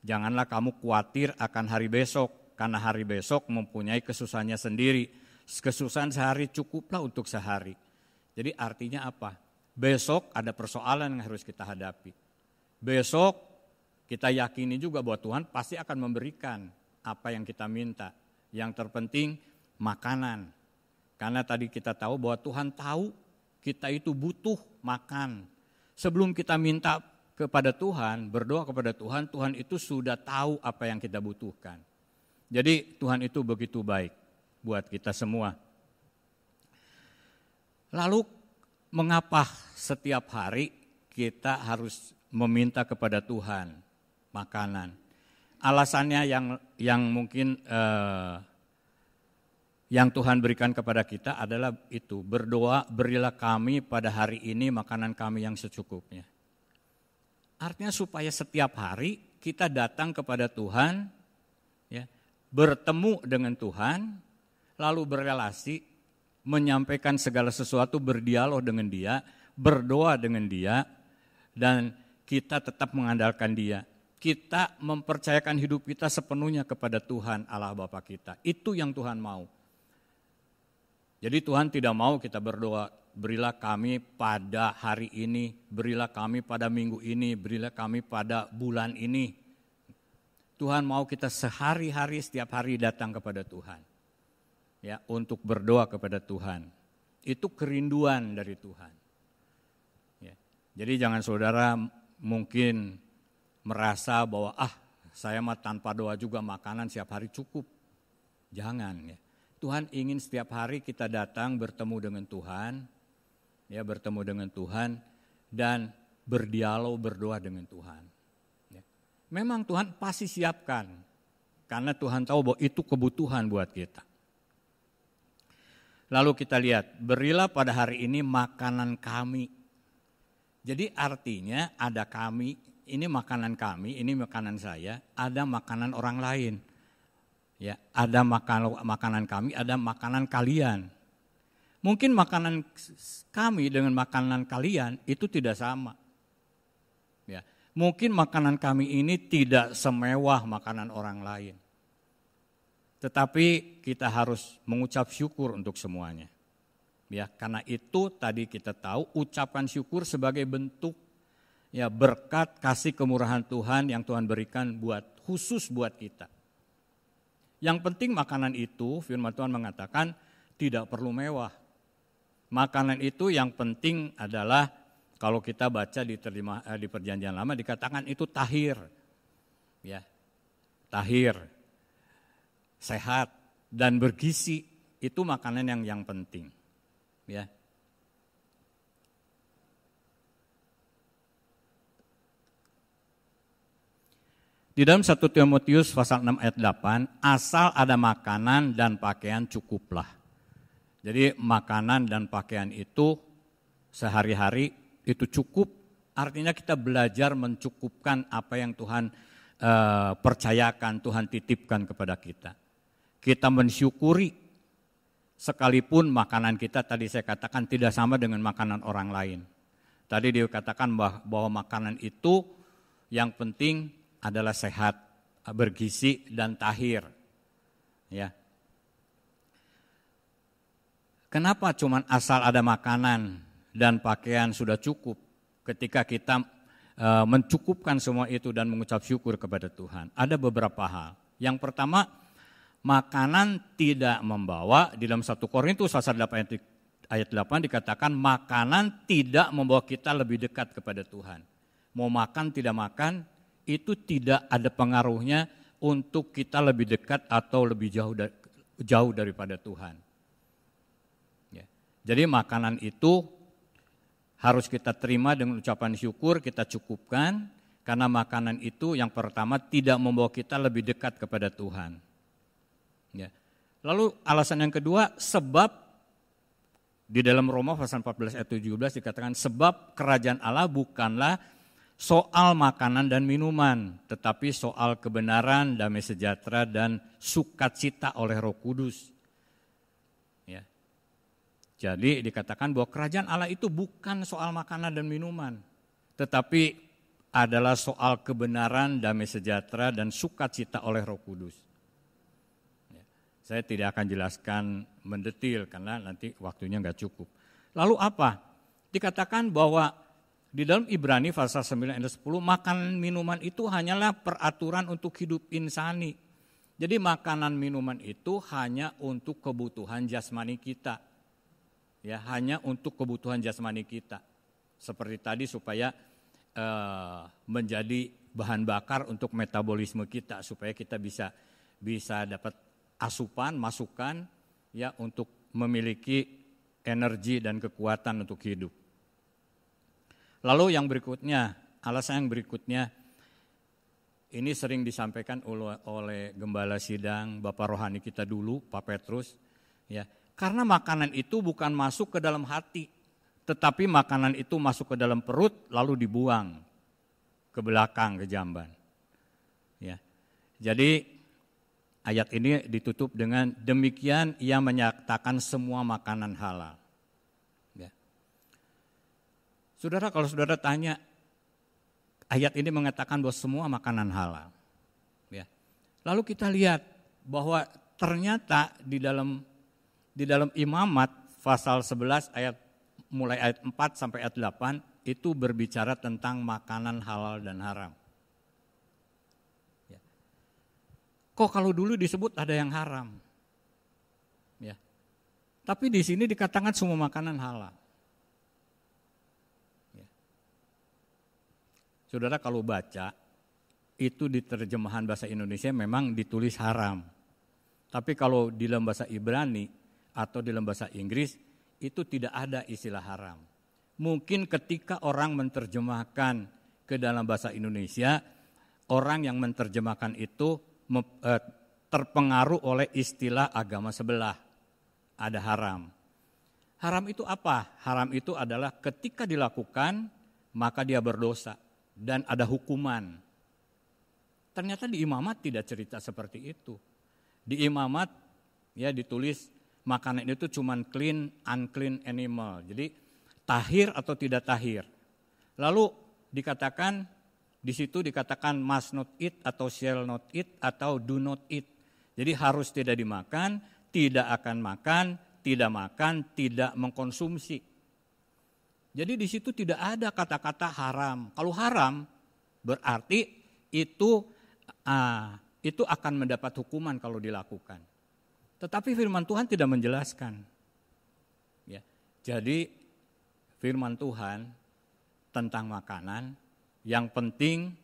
janganlah kamu khawatir akan hari besok, karena hari besok mempunyai kesusahannya sendiri. Kesusahan sehari cukuplah untuk sehari. Jadi artinya apa? Besok ada persoalan yang harus kita hadapi. Besok kita yakini juga bahwa Tuhan pasti akan memberikan apa yang kita minta. Yang terpenting makanan. Karena tadi kita tahu bahwa Tuhan tahu kita itu butuh makan. Sebelum kita minta kepada Tuhan, berdoa kepada Tuhan, Tuhan itu sudah tahu apa yang kita butuhkan. Jadi Tuhan itu begitu baik buat kita semua. Lalu mengapa setiap hari kita harus meminta kepada Tuhan makanan? Alasannya yang mungkin yang Tuhan berikan kepada kita adalah itu, berdoa, berilah kami pada hari ini makanan kami yang secukupnya. Artinya supaya setiap hari kita datang kepada Tuhan, ya, bertemu dengan Tuhan, lalu berrelasi, menyampaikan segala sesuatu, berdialog dengan Dia, berdoa dengan Dia, dan kita tetap mengandalkan Dia. Kita mempercayakan hidup kita sepenuhnya kepada Tuhan Allah Bapa kita. Itu yang Tuhan mau. Jadi Tuhan tidak mau kita berdoa, berilah kami pada hari ini, berilah kami pada minggu ini, berilah kami pada bulan ini. Tuhan mau kita sehari-hari, setiap hari datang kepada Tuhan. Ya, untuk berdoa kepada Tuhan. Itu kerinduan dari Tuhan. Ya, jadi jangan saudara mungkin merasa bahwa saya mah tanpa doa juga makanan setiap hari cukup. Jangan ya. Tuhan ingin setiap hari kita datang bertemu dengan Tuhan, ya bertemu dengan Tuhan dan berdialog, berdoa dengan Tuhan. Ya. Memang Tuhan pasti siapkan, karena Tuhan tahu bahwa itu kebutuhan buat kita. Lalu kita lihat, berilah pada hari ini makanan kami. Jadi artinya ada kami, ini makanan kami, ini makanan saya, ada makanan orang lain. Ya, ada makanan kami, ada makanan kalian. Mungkin makanan kami dengan makanan kalian itu tidak sama. Ya, mungkin makanan kami ini tidak semewah makanan orang lain. Tetapi kita harus mengucap syukur untuk semuanya. Ya, karena itu tadi kita tahu ucapan syukur sebagai bentuk ya berkat kasih kemurahan Tuhan yang Tuhan berikan khusus buat kita. Yang penting makanan itu, firman Tuhan mengatakan tidak perlu mewah. Makanan itu yang penting adalah kalau kita baca di Perjanjian Lama dikatakan itu tahir. Ya. Tahir, sehat dan bergizi, itu makanan yang penting. Ya. Di dalam 1 Timotius pasal 6 ayat 8, asal ada makanan dan pakaian cukuplah. Jadi makanan dan pakaian itu sehari-hari itu cukup, artinya kita belajar mencukupkan apa yang Tuhan percayakan, Tuhan titipkan kepada kita. Kita mensyukuri sekalipun makanan kita tadi saya katakan tidak sama dengan makanan orang lain. Tadi dikatakan bahwa makanan itu yang penting adalah sehat, bergizi dan tahir. Ya. Kenapa cuman asal ada makanan dan pakaian sudah cukup? Ketika kita mencukupkan semua itu dan mengucap syukur kepada Tuhan. Ada beberapa hal. Yang pertama, makanan tidak membawa, di dalam 1 Korintus pasal 8 ayat 8 dikatakan makanan tidak membawa kita lebih dekat kepada Tuhan. Mau makan tidak makan, itu tidak ada pengaruhnya untuk kita lebih dekat atau lebih jauh daripada Tuhan. Ya. Jadi makanan itu harus kita terima dengan ucapan syukur, kita cukupkan, karena makanan itu yang pertama tidak membawa kita lebih dekat kepada Tuhan. Ya. Lalu alasan yang kedua, sebab di dalam Roma pasal 14 ayat 17 dikatakan sebab kerajaan Allah bukanlah soal makanan dan minuman, tetapi soal kebenaran, damai sejahtera, dan sukacita oleh Roh Kudus. Ya. Jadi dikatakan bahwa kerajaan Allah itu bukan soal makanan dan minuman, tetapi adalah soal kebenaran, damai sejahtera, dan sukacita oleh Roh Kudus. Ya. Saya tidak akan jelaskan mendetil karena nanti waktunya nggak cukup. Lalu apa? Dikatakan bahwa di dalam Ibrani pasal 9 ayat 10, makanan minuman itu hanyalah peraturan untuk hidup insani. Jadi makanan minuman itu hanya untuk kebutuhan jasmani kita. Ya, hanya untuk kebutuhan jasmani kita. Seperti tadi supaya menjadi bahan bakar untuk metabolisme kita, supaya kita bisa dapat asupan, masukan ya untuk memiliki energi dan kekuatan untuk hidup. Lalu yang berikutnya, alasan yang berikutnya, ini sering disampaikan oleh Gembala Sidang, Bapak Rohani kita dulu, Pak Petrus, ya, karena makanan itu bukan masuk ke dalam hati, tetapi makanan itu masuk ke dalam perut lalu dibuang ke belakang, ke jamban. Ya. Jadi ayat ini ditutup dengan demikian ia menyatakan semua makanan halal. Saudara, kalau saudara tanya, ayat ini mengatakan bahwa semua makanan halal. Ya. Lalu kita lihat bahwa ternyata di dalam Imamat pasal 11 mulai ayat 4 sampai ayat 8 itu berbicara tentang makanan halal dan haram. Ya. Kok kalau dulu disebut ada yang haram? Ya. Tapi di sini dikatakan semua makanan halal. Saudara kalau baca, itu di terjemahan bahasa Indonesia memang ditulis haram. Tapi kalau di dalam bahasa Ibrani atau di dalam bahasa Inggris, itu tidak ada istilah haram. Mungkin ketika orang menerjemahkan ke dalam bahasa Indonesia, orang yang menerjemahkan itu terpengaruh oleh istilah agama sebelah. Ada haram. Haram itu apa? Haram itu adalah ketika dilakukan, maka dia berdosa. Dan ada hukuman. Ternyata di Imamat tidak cerita seperti itu. Di Imamat ya ditulis makanan itu cuma clean, unclean animal. Jadi tahir atau tidak tahir. Lalu dikatakan di situ dikatakan must not eat atau shall not eat atau do not eat. Jadi harus tidak dimakan, tidak akan makan, tidak mengkonsumsi. Jadi di situ tidak ada kata-kata haram. Kalau haram berarti itu itu akan mendapat hukuman kalau dilakukan. Tetapi firman Tuhan tidak menjelaskan. Ya. Jadi firman Tuhan tentang makanan yang penting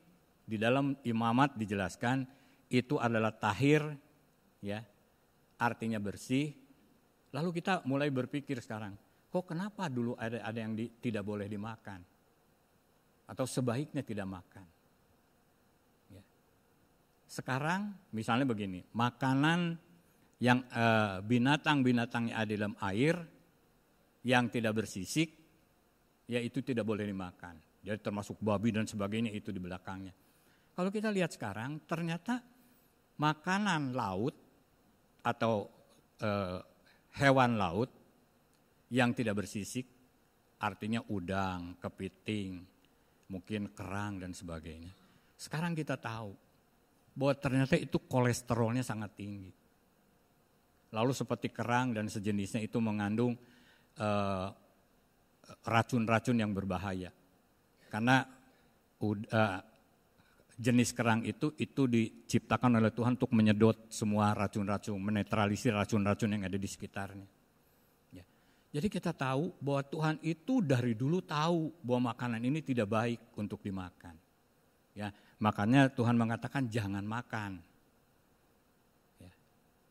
di dalam imamat dijelaskan itu adalah tahir, ya, artinya bersih. Lalu kita mulai berpikir sekarang, kok kenapa dulu ada yang tidak boleh dimakan? Atau sebaiknya tidak makan? Ya. Sekarang misalnya begini, makanan yang binatang-binatang yang ada dalam air yang tidak bersisik, ya itu tidak boleh dimakan. Jadi termasuk babi dan sebagainya itu di belakangnya. Kalau kita lihat sekarang, ternyata makanan laut atau hewan laut yang tidak bersisik, artinya udang, kepiting, mungkin kerang dan sebagainya. Sekarang kita tahu bahwa ternyata itu kolesterolnya sangat tinggi. Lalu seperti kerang dan sejenisnya itu mengandung racun-racun yang berbahaya. Karena jenis kerang itu diciptakan oleh Tuhan untuk menyedot semua racun-racun, menetralisir racun-racun yang ada di sekitarnya. Ya. Jadi kita tahu bahwa Tuhan itu dari dulu tahu bahwa makanan ini tidak baik untuk dimakan. Ya, makanya Tuhan mengatakan jangan makan. Ya.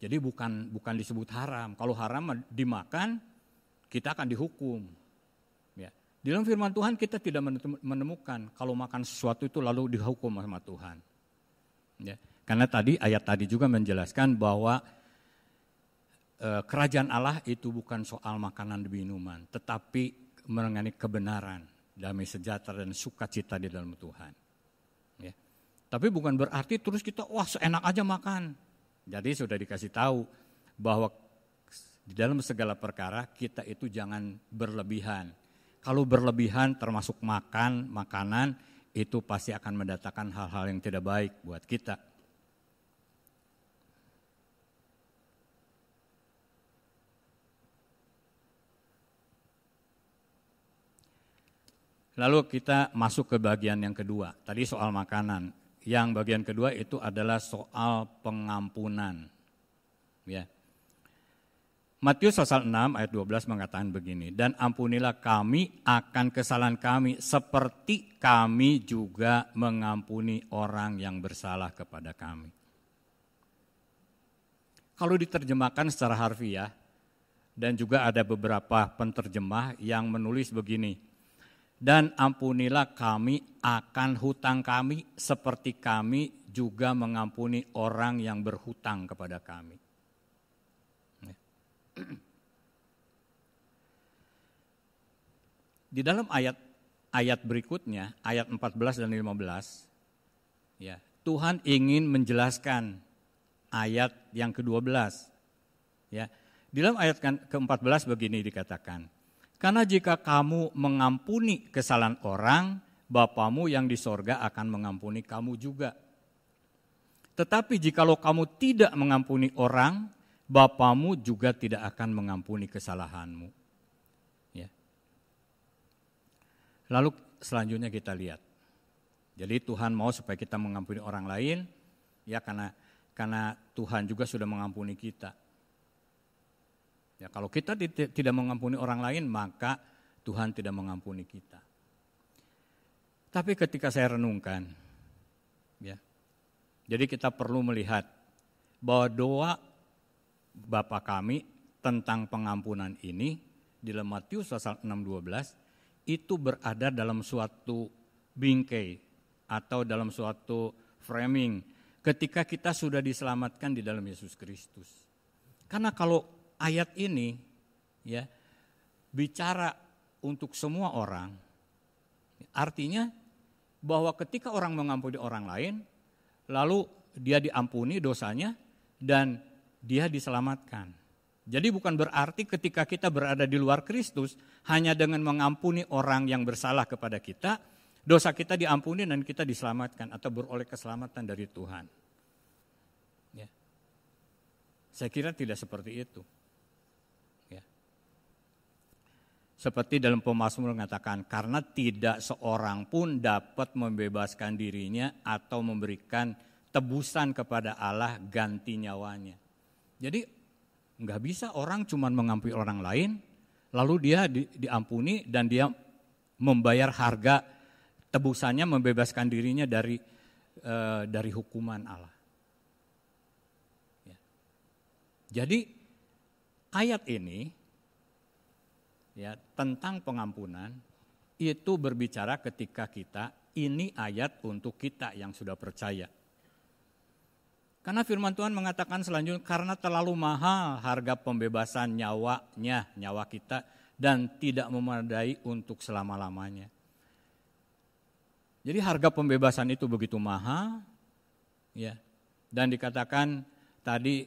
Jadi bukan disebut haram. Kalau haram dimakan, kita akan dihukum. Di dalam firman Tuhan kita tidak menemukan kalau makan sesuatu itu lalu dihukum sama Tuhan. Ya, karena ayat tadi juga menjelaskan bahwa kerajaan Allah itu bukan soal makanan dan minuman, tetapi mengenai kebenaran, damai sejahtera dan sukacita di dalam Tuhan. Ya. Tapi bukan berarti terus kita seenak aja makan. Jadi sudah dikasih tahu bahwa di dalam segala perkara kita itu jangan berlebihan. Kalau berlebihan termasuk makanan itu pasti akan mendatangkan hal-hal yang tidak baik buat kita. Lalu kita masuk ke bagian yang kedua. Tadi soal makanan. Yang bagian kedua itu adalah soal pengampunan. Ya. Matius pasal 6 ayat 12 mengatakan begini, dan ampunilah kami akan kesalahan kami seperti kami juga mengampuni orang yang bersalah kepada kami. Kalau diterjemahkan secara harfiah, dan juga ada beberapa penterjemah yang menulis begini, dan ampunilah kami akan hutang kami seperti kami juga mengampuni orang yang berhutang kepada kami. Di dalam ayat berikutnya, ayat 14 dan 15, ya, Tuhan ingin menjelaskan ayat yang ke-12. Ya. Di dalam ayat ke-14 begini dikatakan, karena jika kamu mengampuni kesalahan orang, Bapamu yang di sorga akan mengampuni kamu juga. Tetapi jikalau kamu tidak mengampuni orang, Bapamu juga tidak akan mengampuni kesalahanmu. Ya. Lalu selanjutnya kita lihat. Jadi Tuhan mau supaya kita mengampuni orang lain, ya karena Tuhan juga sudah mengampuni kita. Ya, kalau kita tidak mengampuni orang lain, maka Tuhan tidak mengampuni kita. Tapi ketika saya renungkan, ya, jadi kita perlu melihat bahwa doa Bapa kami tentang pengampunan ini di dalam Matius pasal 6:12 itu berada dalam suatu bingkai atau dalam suatu framing ketika kita sudah diselamatkan di dalam Yesus Kristus. Karena kalau ayat ini ya bicara untuk semua orang, artinya bahwa ketika orang mengampuni orang lain, lalu dia diampuni dosanya dan dia diselamatkan. Jadi bukan berarti ketika kita berada di luar Kristus, hanya dengan mengampuni orang yang bersalah kepada kita, dosa kita diampuni dan kita diselamatkan atau beroleh keselamatan dari Tuhan. Ya. Saya kira tidak seperti itu. Ya. Seperti dalam Pemazmur mengatakan, karena tidak seorang pun dapat membebaskan dirinya atau memberikan tebusan kepada Allah ganti nyawanya. Jadi nggak bisa orang cuma mengampuni orang lain, lalu dia diampuni dan dia membayar harga tebusannya, membebaskan dirinya dari hukuman Allah. Ya. Jadi ayat ini ya tentang pengampunan itu berbicara ketika ini ayat untuk kita yang sudah percaya. Karena firman Tuhan mengatakan selanjutnya, karena terlalu mahal harga pembebasan nyawa kita dan tidak memadai untuk selama-lamanya. Jadi harga pembebasan itu begitu mahal, ya. Dan dikatakan tadi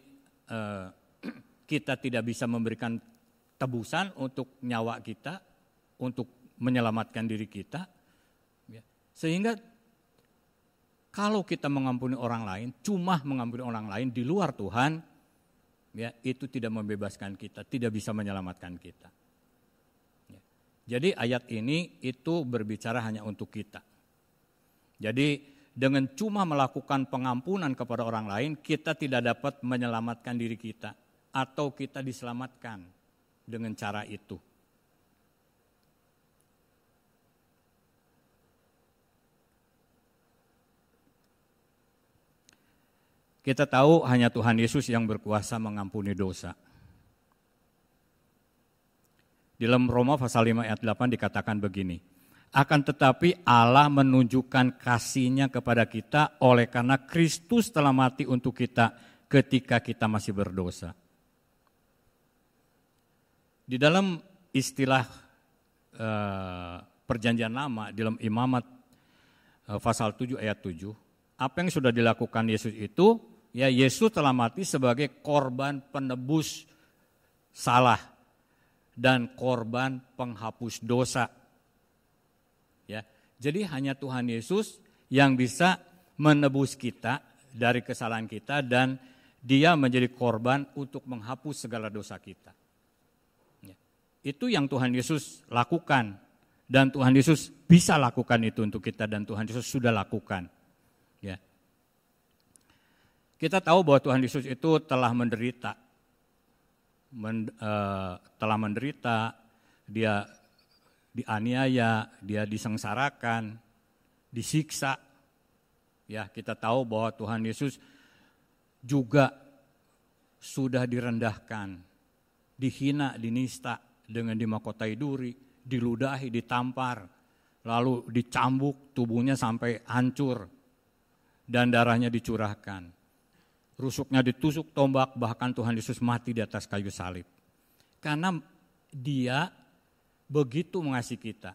kita tidak bisa memberikan tebusan untuk nyawa kita, untuk menyelamatkan diri kita, ya. Sehingga kalau kita mengampuni orang lain, cuma mengampuni orang lain di luar Tuhan, ya itu tidak membebaskan kita, tidak bisa menyelamatkan kita. Ya. Jadi ayat ini itu berbicara hanya untuk kita. Jadi dengan cuma melakukan pengampunan kepada orang lain, kita tidak dapat menyelamatkan diri kita atau kita diselamatkan dengan cara itu. Kita tahu hanya Tuhan Yesus yang berkuasa mengampuni dosa. Di dalam Roma pasal 5 ayat 8 dikatakan begini, akan tetapi Allah menunjukkan kasih-Nya kepada kita oleh karena Kristus telah mati untuk kita ketika kita masih berdosa. Di dalam istilah perjanjian lama, di dalam Imamat pasal 7 ayat 7, apa yang sudah dilakukan Yesus itu, ya Yesus telah mati sebagai korban penebus salah dan korban penghapus dosa. Ya, jadi hanya Tuhan Yesus yang bisa menebus kita dari kesalahan kita dan Dia menjadi korban untuk menghapus segala dosa kita. Ya, itu yang Tuhan Yesus lakukan dan Tuhan Yesus bisa lakukan itu untuk kita dan Tuhan Yesus sudah lakukan. Ya. Kita tahu bahwa Tuhan Yesus itu telah menderita, Dia dianiaya, Dia disengsarakan, disiksa. Ya, kita tahu bahwa Tuhan Yesus juga sudah direndahkan, dihina, dinista dengan dimahkotai duri, diludahi, ditampar, lalu dicambuk tubuhnya sampai hancur dan darahnya dicurahkan. Rusuknya ditusuk tombak, bahkan Tuhan Yesus mati di atas kayu salib. Karena Dia begitu mengasihi kita.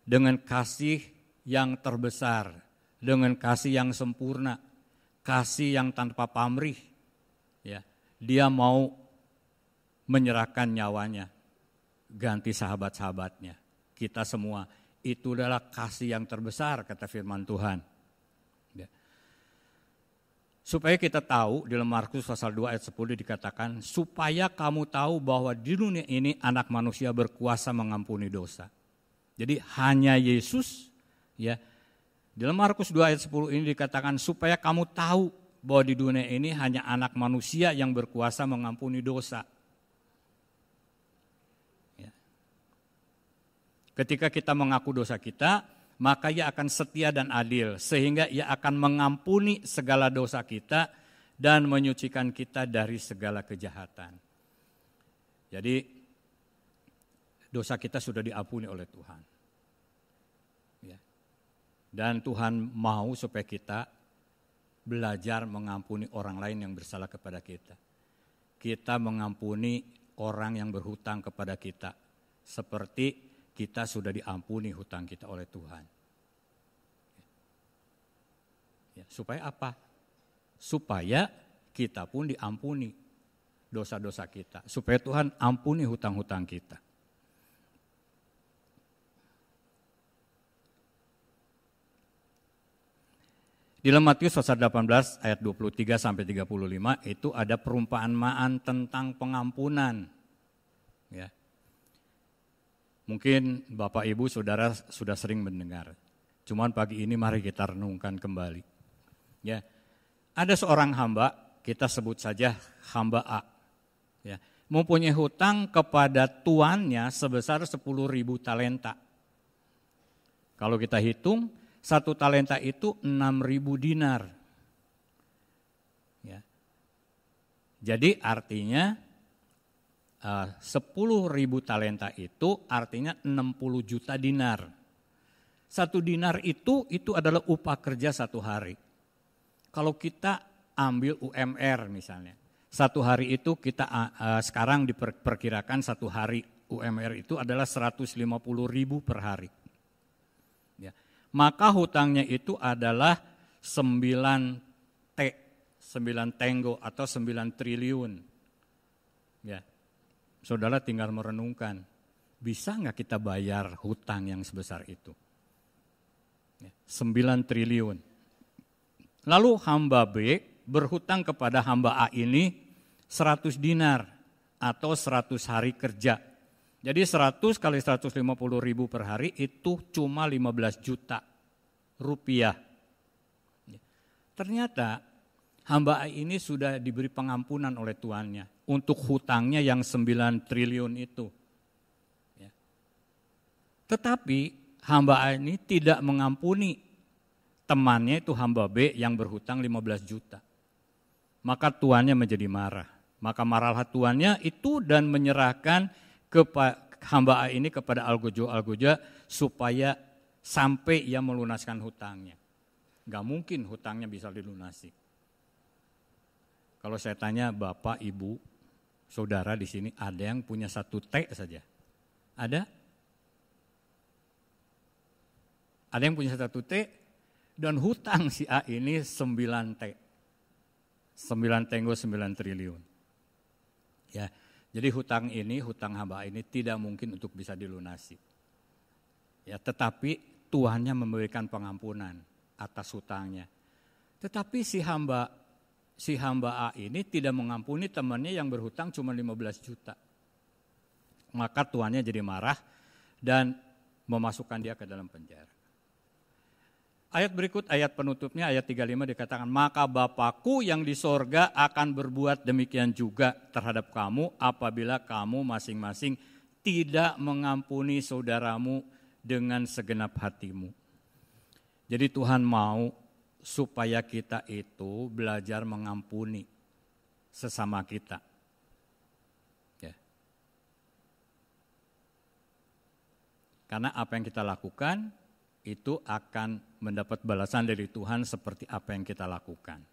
Dengan kasih yang terbesar, dengan kasih yang sempurna, kasih yang tanpa pamrih. Ya, Dia mau menyerahkan nyawanya, ganti sahabat-sahabatnya. Kita semua, itu adalah kasih yang terbesar, kata firman Tuhan. Supaya kita tahu, di dalam Markus pasal 2 ayat 10 dikatakan, supaya kamu tahu bahwa di dunia ini anak manusia berkuasa mengampuni dosa. Jadi hanya Yesus, ya. Di dalam Markus 2 ayat 10 ini dikatakan, supaya kamu tahu bahwa di dunia ini hanya anak manusia yang berkuasa mengampuni dosa. Ya. Ketika kita mengaku dosa kita, maka Ia akan setia dan adil, sehingga Ia akan mengampuni segala dosa kita dan menyucikan kita dari segala kejahatan. Jadi dosa kita sudah diampuni oleh Tuhan. Ya. Dan Tuhan mau supaya kita belajar mengampuni orang lain yang bersalah kepada kita. Kita mengampuni orang yang berhutang kepada kita, seperti kita sudah diampuni hutang kita oleh Tuhan. Ya, supaya apa? Supaya kita pun diampuni dosa-dosa kita. Supaya Tuhan ampuni hutang-hutang kita. Di dalam Matius pasal 18 ayat 23 sampai 35 itu ada perumpamaan tentang pengampunan. Ya. Mungkin Bapak Ibu Saudara sudah sering mendengar. Cuman pagi ini mari kita renungkan kembali. Ya. Ada seorang hamba, kita sebut saja hamba A. Ya. Mempunyai hutang kepada tuannya sebesar 10.000 talenta. Kalau kita hitung, 1 talenta itu 6.000 dinar. Ya. Jadi artinya 10.000 talenta itu artinya 60 juta dinar. 1 dinar itu adalah upah kerja 1 hari. Kalau kita ambil UMR misalnya, 1 hari itu kita sekarang diperkirakan 1 hari UMR itu adalah 150.000 per hari. Ya. Maka hutangnya itu adalah 9 tenggo atau 9 triliun. Ya. Saudara tinggal merenungkan, bisa nggak kita bayar hutang yang sebesar itu? 9 triliun. Lalu hamba B berhutang kepada hamba A ini 100 dinar atau 100 hari kerja. Jadi 100 kali 150.000 per hari itu cuma 15 juta rupiah. Ternyata hamba A ini sudah diberi pengampunan oleh tuannya untuk hutangnya yang 9 triliun itu. Tetapi hamba A ini tidak mengampuni temannya itu hamba B yang berhutang 15 juta. Maka tuannya menjadi marah. Maka marahlah tuannya itu dan menyerahkan hamba A ini kepada algojo supaya sampai ia melunaskan hutangnya. Gak mungkin hutangnya bisa dilunasi. Kalau saya tanya Bapak, Ibu, Saudara di sini ada yang punya 1 T saja? Ada? Ada yang punya 1 T? Dan hutang si A ini 9 T. 9 tenggo 9 triliun. Ya, jadi hutang hamba ini tidak mungkin untuk bisa dilunasi. Ya, tetapi Tuhannya memberikan pengampunan atas hutangnya. Tetapi si hamba A ini tidak mengampuni temannya yang berhutang cuma 15 juta. Maka tuannya jadi marah dan memasukkan dia ke dalam penjara. Ayat berikut, ayat penutupnya, ayat 35 dikatakan, maka Bapakku yang di sorga akan berbuat demikian juga terhadap kamu apabila kamu masing-masing tidak mengampuni saudaramu dengan segenap hatimu. Jadi Tuhan mau supaya kita itu belajar mengampuni sesama kita. Ya. Karena apa yang kita lakukan itu akan mendapat balasan dari Tuhan seperti apa yang kita lakukan.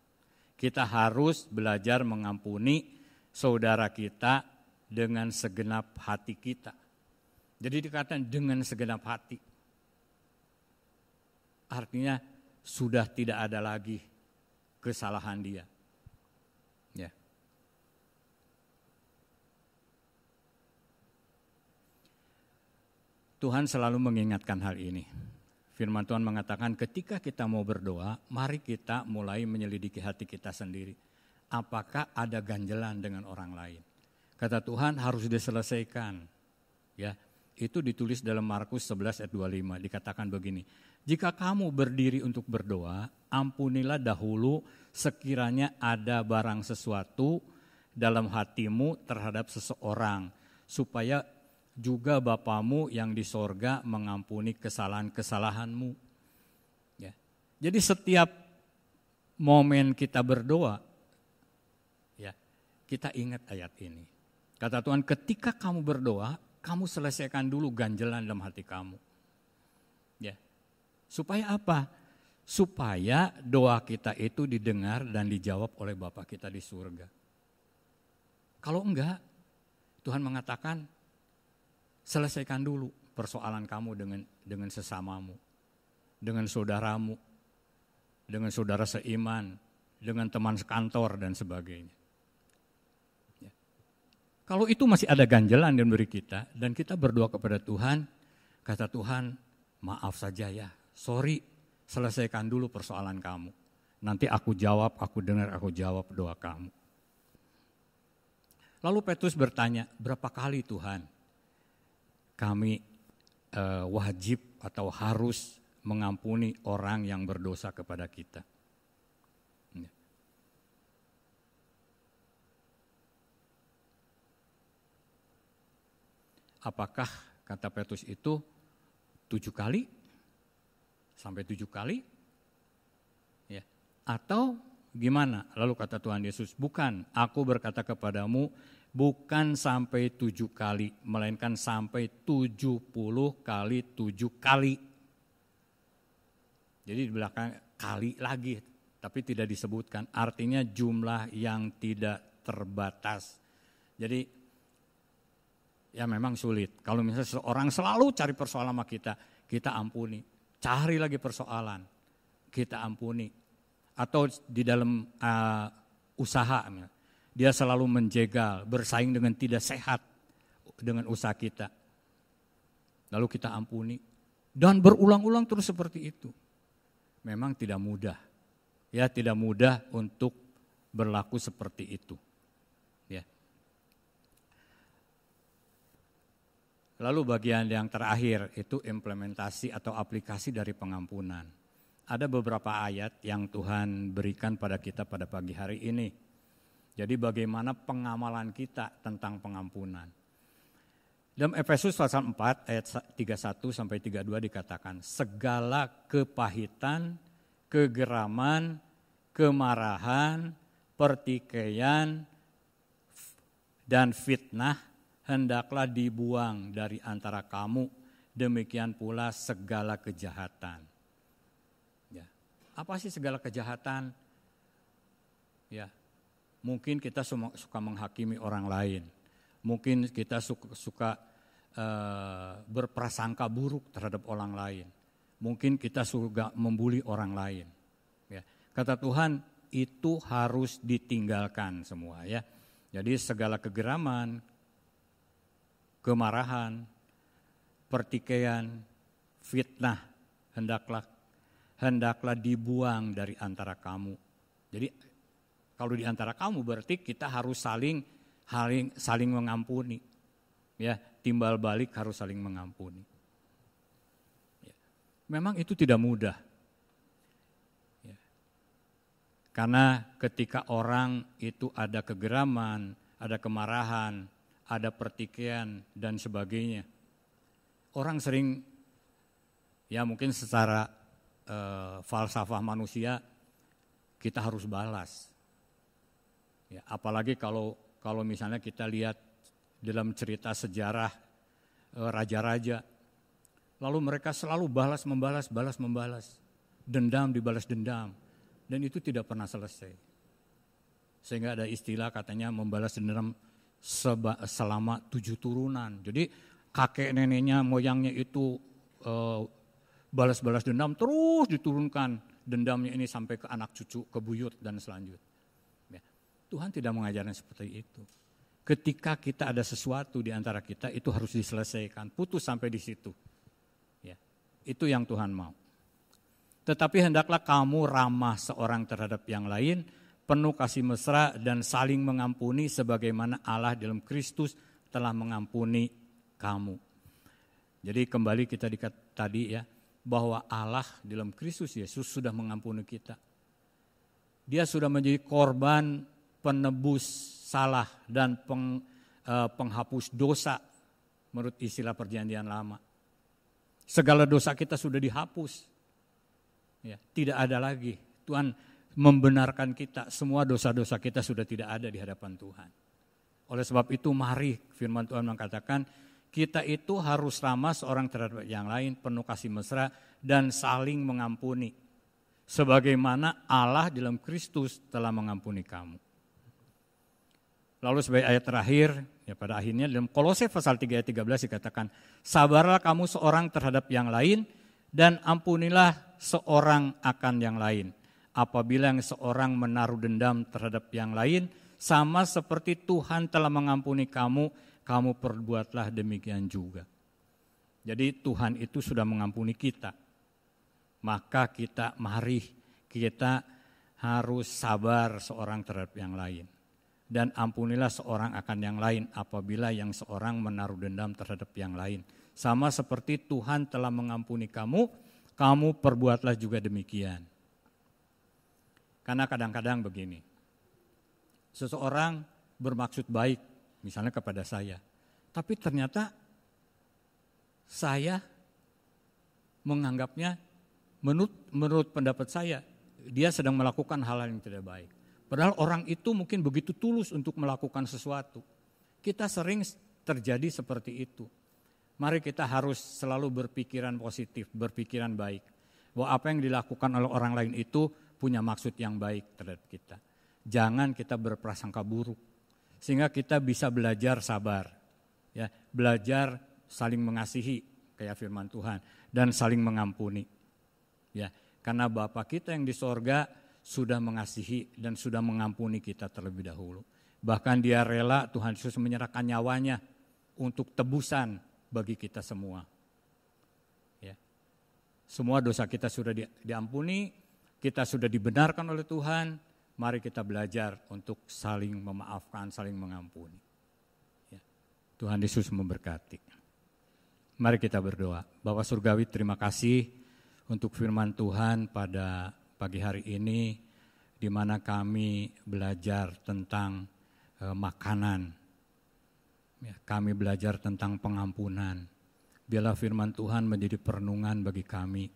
Kita harus belajar mengampuni saudara kita dengan segenap hati kita. Jadi dikatakan dengan segenap hati. Artinya sudah tidak ada lagi kesalahan dia. Ya. Tuhan selalu mengingatkan hal ini. Firman Tuhan mengatakan ketika kita mau berdoa, mari kita mulai menyelidiki hati kita sendiri. Apakah ada ganjelan dengan orang lain? Kata Tuhan harus diselesaikan. Ya, itu ditulis dalam Markus 11 ayat 25. Dikatakan begini, jika kamu berdiri untuk berdoa, ampunilah dahulu sekiranya ada barang sesuatu dalam hatimu terhadap seseorang, supaya juga Bapamu yang di sorga mengampuni kesalahan-kesalahanmu. Ya. Jadi setiap momen kita berdoa, ya, kita ingat ayat ini. Kata Tuhan, ketika kamu berdoa, kamu selesaikan dulu ganjelan dalam hati kamu. Ya. Supaya apa? Supaya doa kita itu didengar dan dijawab oleh Bapa kita di surga. Kalau enggak, Tuhan mengatakan, selesaikan dulu persoalan kamu dengan sesamamu, dengan saudaramu, dengan saudara seiman, dengan teman sekantor dan sebagainya. Ya. Kalau itu masih ada ganjelan yang beri kita dan kita berdoa kepada Tuhan, kata Tuhan, maaf saja ya, sorry, selesaikan dulu persoalan kamu. Nanti aku jawab, aku dengar, aku jawab doa kamu. Lalu Petrus bertanya, berapa kali Tuhan kami wajib atau harus mengampuni orang yang berdosa kepada kita? apakah kata Petrus itu 7 kali? Sampai 7 kali? Ya. Atau gimana? Lalu kata Tuhan Yesus, bukan, aku berkata kepadamu, bukan sampai 7 kali, melainkan sampai 70 kali 7 kali. Jadi di belakang kali lagi, tapi tidak disebutkan. Artinya jumlah yang tidak terbatas. Jadi ya memang sulit. Kalau misalnya seorang selalu cari persoalan sama kita, kita ampuni. Cari lagi persoalan, kita ampuni. Atau di dalam usaha, dia selalu menjegal, bersaing dengan tidak sehat dengan usaha kita. Lalu kita ampuni. Dan berulang-ulang terus seperti itu. Memang tidak mudah. Ya, tidak mudah untuk berlaku seperti itu. Ya. Lalu bagian yang terakhir itu implementasi atau aplikasi dari pengampunan. Ada beberapa ayat yang Tuhan berikan pada kita pada pagi hari ini. Jadi bagaimana pengamalan kita tentang pengampunan. Dalam Efesus pasal 4 ayat 31 sampai 32 dikatakan, segala kepahitan, kegeraman, kemarahan, pertikaian, dan fitnah hendaklah dibuang dari antara kamu, demikian pula segala kejahatan. Ya. Apa sih segala kejahatan? Ya, mungkin kita suka menghakimi orang lain, mungkin kita suka berprasangka buruk terhadap orang lain, mungkin kita suka membuli orang lain. Ya. Kata Tuhan itu harus ditinggalkan semua ya. Jadi segala kegeraman, kemarahan, pertikaian, fitnah hendaklah dibuang dari antara kamu. Jadi kalau di antara kamu berarti kita harus saling mengampuni. Ya, timbal balik harus saling mengampuni. Ya. Memang itu tidak mudah. Ya. Karena ketika orang itu ada kegeraman, ada kemarahan, ada pertikaian dan sebagainya. Orang sering, ya mungkin secara falsafah manusia, kita harus balas. Ya, apalagi kalau misalnya kita lihat dalam cerita sejarah raja-raja, lalu mereka selalu balas-membalas, dendam dibalas dendam, dan itu tidak pernah selesai. Sehingga ada istilah katanya membalas dendam selama 7 turunan. Jadi kakek neneknya moyangnya itu balas-balas dendam terus diturunkan dendamnya ini sampai ke anak cucu, ke buyut dan selanjutnya. Ya. Tuhan tidak mengajarkan seperti itu. Ketika kita ada sesuatu di antara kita itu harus diselesaikan, putus sampai di situ. Ya. Itu yang Tuhan mau. Tetapi hendaklah kamu ramah seorang terhadap yang lain, penuh kasih mesra dan saling mengampuni sebagaimana Allah dalam Kristus telah mengampuni kamu. Jadi kembali kita tadi ya, bahwa Allah dalam Kristus Yesus sudah mengampuni kita. Dia sudah menjadi korban penebus salah dan penghapus dosa menurut istilah perjanjian lama. Segala dosa kita sudah dihapus. Ya, tidak ada lagi. Tuhan membenarkan kita, semua dosa-dosa kita sudah tidak ada di hadapan Tuhan. Oleh sebab itu mari firman Tuhan mengatakan kita itu harus ramah seorang terhadap yang lain, penuh kasih mesra dan saling mengampuni. Sebagaimana Allah dalam Kristus telah mengampuni kamu. Lalu sebagai ayat terakhir, ya pada akhirnya dalam Kolose pasal 3 ayat 13 dikatakan, sabarlah kamu seorang terhadap yang lain dan ampunilah seorang akan yang lain. Apabila yang seorang menaruh dendam terhadap yang lain, sama seperti Tuhan telah mengampuni kamu, kamu perbuatlah demikian juga. Jadi Tuhan itu sudah mengampuni kita. Maka mari kita harus sabar seorang terhadap yang lain. Dan ampunilah seorang akan yang lain apabila yang seorang menaruh dendam terhadap yang lain. Sama seperti Tuhan telah mengampuni kamu, kamu perbuatlah juga demikian. Karena kadang-kadang begini, seseorang bermaksud baik misalnya kepada saya, tapi ternyata saya menganggapnya menurut pendapat saya dia sedang melakukan hal yang tidak baik. Padahal orang itu mungkin begitu tulus untuk melakukan sesuatu. Kita sering terjadi seperti itu. Mari kita harus selalu berpikiran positif, berpikiran baik. Bahwa apa yang dilakukan oleh orang lain itu punya maksud yang baik terhadap kita. Jangan kita berprasangka buruk. Sehingga kita bisa belajar sabar. Ya, belajar saling mengasihi kayak firman Tuhan. Dan saling mengampuni. Ya, karena Bapa kita yang di sorga sudah mengasihi dan sudah mengampuni kita terlebih dahulu. Bahkan dia rela Tuhan Yesus menyerahkan nyawanya untuk tebusan bagi kita semua. Ya. Semua dosa kita sudah diampuni, kita sudah dibenarkan oleh Tuhan. Mari kita belajar untuk saling memaafkan, saling mengampuni. Ya. Tuhan Yesus memberkati. Mari kita berdoa. Bapa Surgawi, terima kasih untuk firman Tuhan pada pagi hari ini, di mana kami belajar tentang makanan, ya, kami belajar tentang pengampunan. Biarlah firman Tuhan menjadi perenungan bagi kami,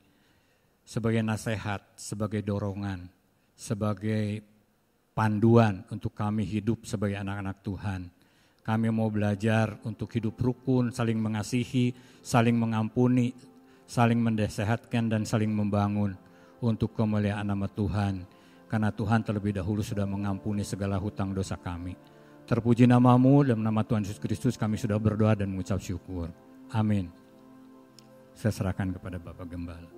sebagai nasihat, sebagai dorongan, sebagai panduan untuk kami hidup sebagai anak-anak Tuhan. Kami mau belajar untuk hidup rukun, saling mengasihi, saling mengampuni, saling mendesehatkan dan saling membangun untuk kemuliaan nama Tuhan. Karena Tuhan terlebih dahulu sudah mengampuni segala hutang dosa kami. Terpuji namamu, dalam nama Tuhan Yesus Kristus kami sudah berdoa dan mengucap syukur. Amin. Saya serahkan kepada Bapak Gembala.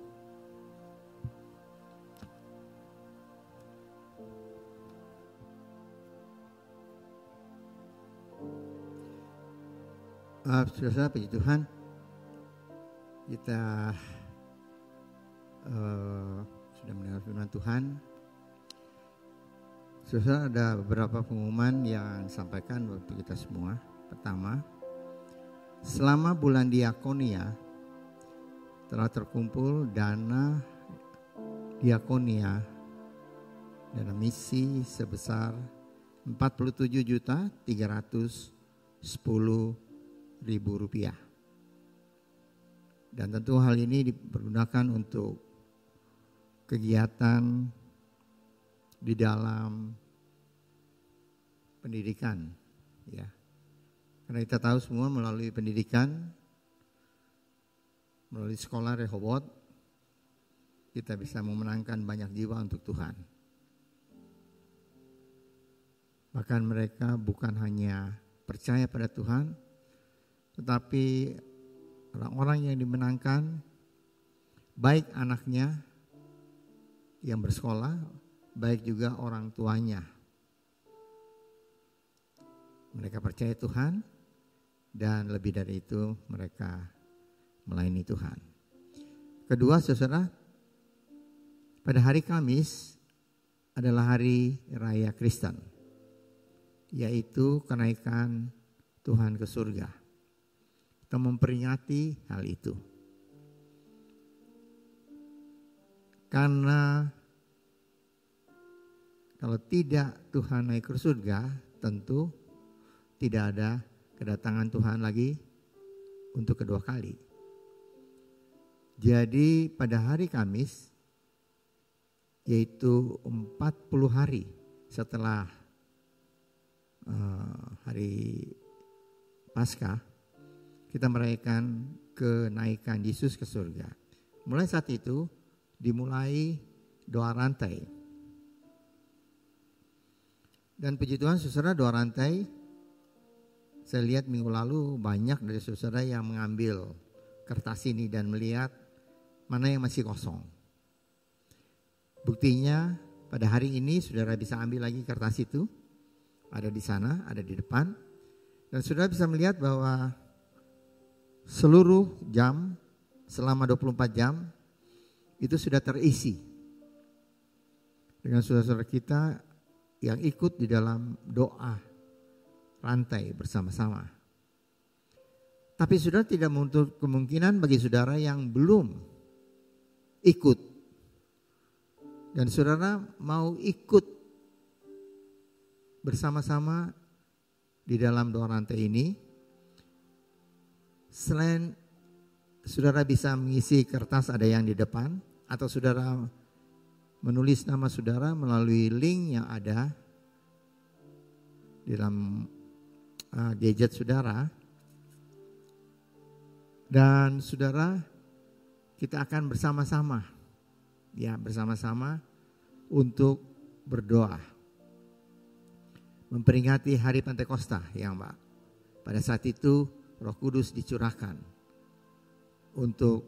Saudara, puji Tuhan. Kita sudah mendengar firman Tuhan. Saudara, ada beberapa pengumuman yang disampaikan untuk kita semua. Pertama, selama bulan diakonia telah terkumpul dana diakonia, dana misi sebesar 47.310.000 rupiah. Dan tentu hal ini dipergunakan untuk kegiatan di dalam pendidikan, ya. Karena kita tahu semua melalui pendidikan, melalui sekolah Rehoboth, kita bisa memenangkan banyak jiwa untuk Tuhan. Bahkan mereka bukan hanya percaya pada Tuhan, tetapi orang-orang yang dimenangkan, baik anaknya yang bersekolah, baik juga orang tuanya. Mereka percaya Tuhan dan lebih dari itu mereka melayani Tuhan. Kedua, saudara, pada hari Kamis adalah hari Raya Kristen, yaitu kenaikan Tuhan ke surga. Kita memperingati hal itu. Karena kalau tidak Tuhan naik ke surga, tentu tidak ada kedatangan Tuhan lagi untuk kedua kali. Jadi pada hari Kamis, yaitu 40 hari setelah hari Paskah, kita merayakan kenaikan Yesus ke surga. Mulai saat itu dimulai doa rantai. Dan puji Tuhan, saudara, doa rantai, saya lihat minggu lalu banyak dari saudara yang mengambil kertas ini dan melihat mana yang masih kosong. Buktinya pada hari ini saudara bisa ambil lagi kertas itu, ada di sana, ada di depan. Dan saudara bisa melihat bahwa seluruh jam selama 24 jam itu sudah terisi dengan saudara-saudara kita yang ikut di dalam doa rantai bersama-sama. Tapi saudara tidak menutup kemungkinan bagi saudara yang belum ikut dan saudara mau ikut bersama-sama di dalam doa rantai ini. Selain saudara bisa mengisi kertas, ada yang di depan, atau saudara menulis nama saudara melalui link yang ada di dalam gadget saudara. Dan saudara, kita akan bersama-sama, ya bersama-sama untuk berdoa, memperingati hari Pentakosta yang pada saat itu Roh Kudus dicurahkan untuk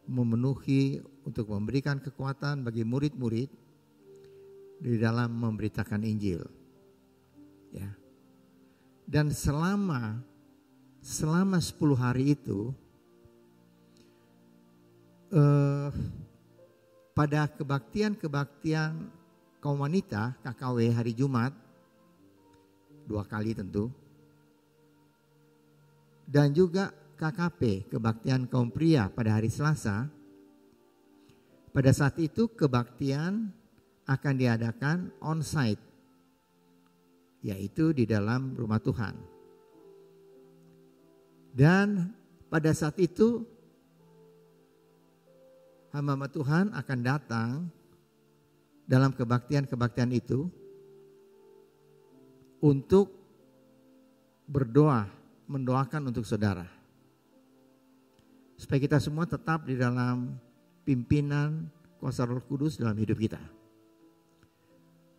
memenuhi, untuk memberikan kekuatan bagi murid-murid di dalam memberitakan Injil. Ya. Dan selama 10 hari itu, pada kebaktian kaum wanita KKW hari Jumat 2 kali tentu, dan juga KKP kebaktian kaum pria pada hari Selasa. Pada saat itu kebaktian akan diadakan on-site, yaitu di dalam rumah Tuhan. Dan pada saat itu hamba Tuhan akan datang dalam kebaktian-kebaktian itu untuk berdoa, mendoakan untuk saudara. Supaya kita semua tetap di dalam pimpinan kuasa Roh Kudus dalam hidup kita.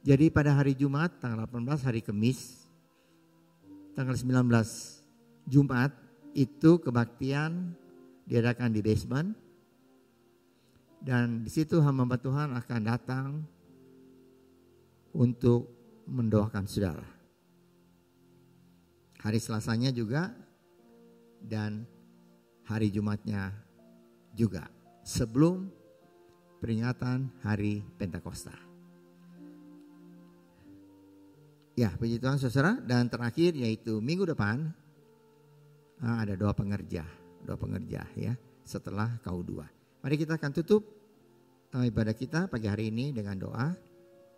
Jadi pada hari Jumat tanggal 18, hari Kamis, tanggal 19 Jumat itu kebaktian diadakan di basement. Dan di situ hamba Tuhan akan datang untuk mendoakan saudara. Hari Selasanya juga dan hari Jumatnya juga sebelum peringatan hari Pentakosta. Ya, puji Tuhan saudara. Dan terakhir yaitu minggu depan ada doa pengerja ya setelah KU2. Mari kita akan tutup ibadah kita pagi hari ini dengan doa.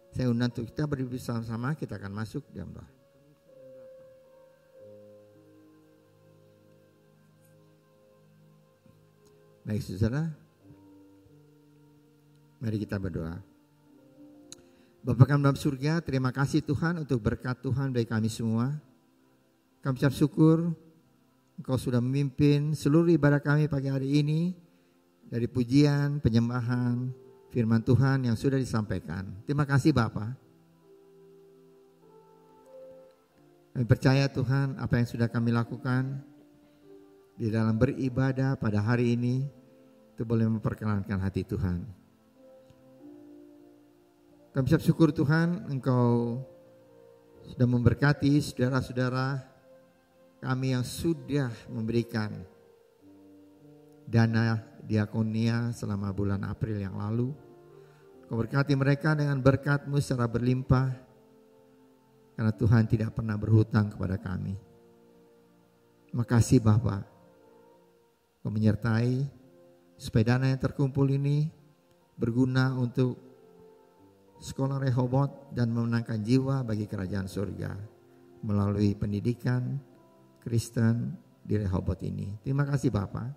Saya undang untuk kita berdiri bersama-sama, kita akan masuk dalam doa. Baik saudara, mari kita berdoa. Bapa kami dalam surga, terima kasih Tuhan untuk berkat Tuhan bagi kami semua. Kami ucap syukur Engkau sudah memimpin seluruh ibadah kami pagi hari ini, dari pujian, penyembahan, firman Tuhan yang sudah disampaikan. Terima kasih Bapa. Kami percaya Tuhan apa yang sudah kami lakukan di dalam beribadah pada hari ini itu boleh memperkenankan hati Tuhan. Kami ucap syukur Tuhan, Engkau sudah memberkati saudara-saudara kami yang sudah memberikan dana diakonia selama bulan April yang lalu. Kau berkati mereka dengan berkat-Mu secara berlimpah, karena Tuhan tidak pernah berhutang kepada kami. Terima kasih Bapa, Kau menyertai supaya dana yang terkumpul ini berguna untuk sekolah Rehobot dan memenangkan jiwa bagi kerajaan surga melalui pendidikan Kristen di Rehobot ini. Terima kasih Bapa.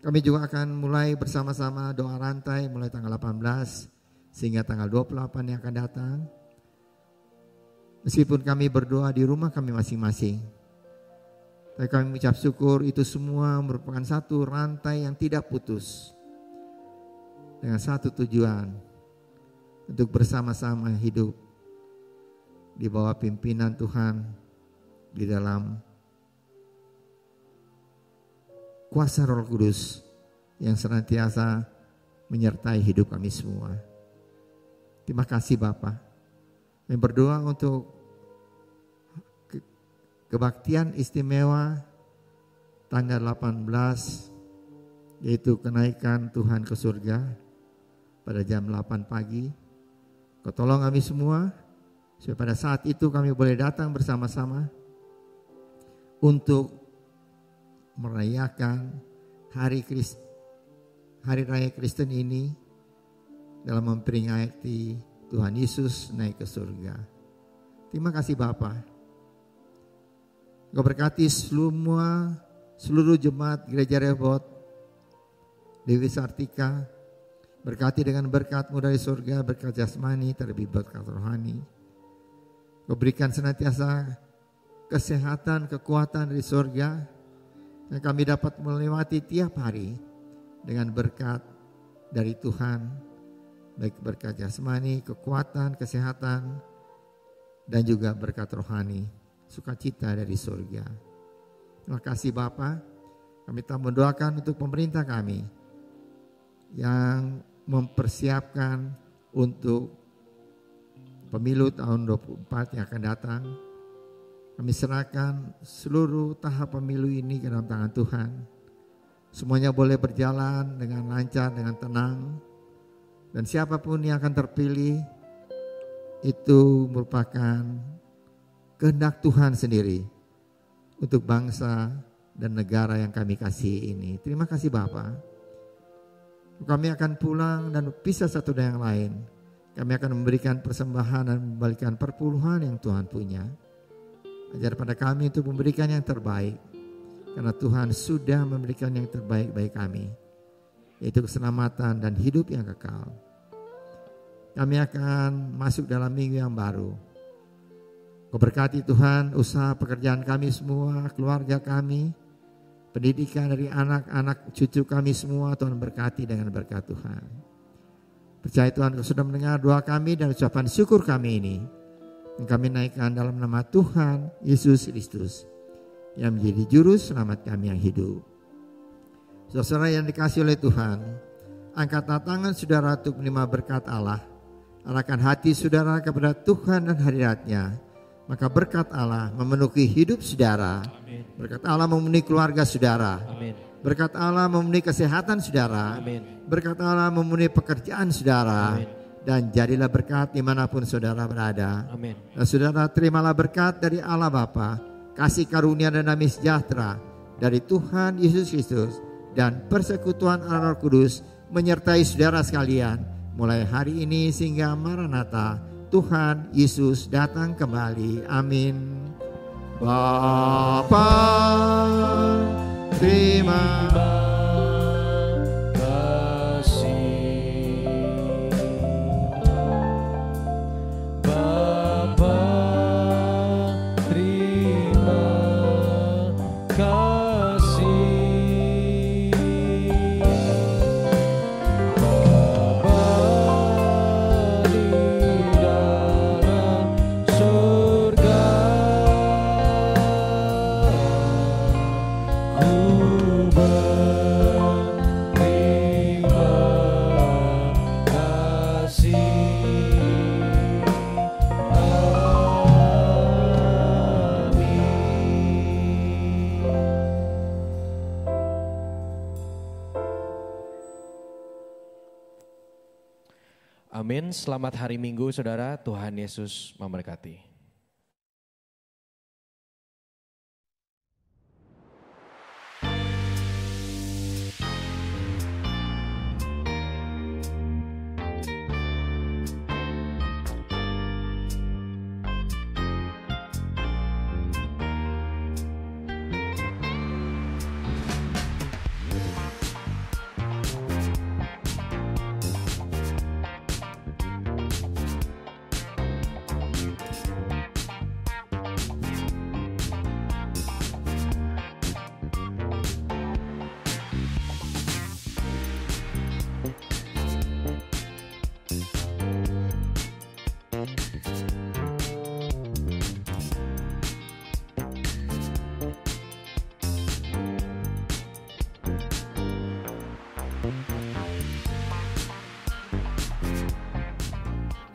Kami juga akan mulai bersama-sama doa rantai mulai tanggal 18 sehingga tanggal 28 yang akan datang. Meskipun kami berdoa di rumah kami masing-masing, tapi kami mengucap syukur itu semua merupakan satu rantai yang tidak putus dengan satu tujuan, untuk bersama-sama hidup di bawah pimpinan Tuhan di dalam kuasa Roh Kudus yang senantiasa menyertai hidup kami semua. Terima kasih Bapa. Kami berdoa untuk kebaktian istimewa tanggal 18, yaitu kenaikan Tuhan ke surga pada jam 8 pagi. Kau tolong kami semua supaya pada saat itu kami boleh datang bersama-sama untuk merayakan hari raya Kristen ini dalam memperingati Tuhan Yesus naik ke surga. Terima kasih Bapa. Kau berkati semua seluruh jemaat Gereja Rehoboth, Dewi Sartika, berkati dengan berkat-Mu dari surga, berkat jasmani terlebih berkat rohani. Kau berikan senantiasa kesehatan, kekuatan dari surga, yang kami dapat melewati tiap hari dengan berkat dari Tuhan, baik berkat jasmani, kekuatan, kesehatan, dan juga berkat rohani, sukacita dari surga. Terima kasih Bapa. Kami telah mendoakan untuk pemerintah kami yang mempersiapkan untuk pemilu tahun 24 yang akan datang. Kami serahkan seluruh tahap pemilu ini ke dalam tangan Tuhan. Semuanya boleh berjalan dengan lancar, dengan tenang. Dan siapapun yang akan terpilih itu merupakan kehendak Tuhan sendiri untuk bangsa dan negara yang kami kasih ini. Terima kasih Bapa. Kami akan pulang dan pisah satu dengan yang lain. Kami akan memberikan persembahan dan membalikan perpuluhan yang Tuhan punya. Ajar pada kami untuk memberikan yang terbaik, karena Tuhan sudah memberikan yang terbaik bagi kami, yaitu keselamatan dan hidup yang kekal. Kami akan masuk dalam minggu yang baru. Kau berkati Tuhan usaha pekerjaan kami semua, keluarga kami, pendidikan dari anak-anak cucu kami semua. Tuhan berkati dengan berkat Tuhan. Percaya Tuhan Kau sudah mendengar doa kami dan ucapan syukur kami ini, yang kami naikkan dalam nama Tuhan Yesus Kristus yang menjadi juru selamat kami yang hidup. Saudara yang dikasihi oleh Tuhan, angkatlah tangan saudara untuk menerima berkat Allah. Arahkan hati saudara kepada Tuhan dan hadirat-Nya. Maka berkat Allah memenuhi hidup saudara. Amin. Berkat Allah memenuhi keluarga saudara. Amin. Berkat Allah memenuhi kesehatan saudara. Amin. Berkat Allah memenuhi pekerjaan saudara. Amin. Dan jadilah berkat dimanapun saudara berada. Amin. Dan saudara terimalah berkat dari Allah Bapa, kasih karunia dan damai sejahtera dari Tuhan Yesus Kristus, dan persekutuan Allah Roh Kudus menyertai saudara sekalian mulai hari ini sehingga Maranatha, Tuhan Yesus datang kembali. Amin. Bapa, terima kasih. Bapa, terima kasih. Amin. Selamat hari Minggu saudara. Tuhan Yesus memberkati.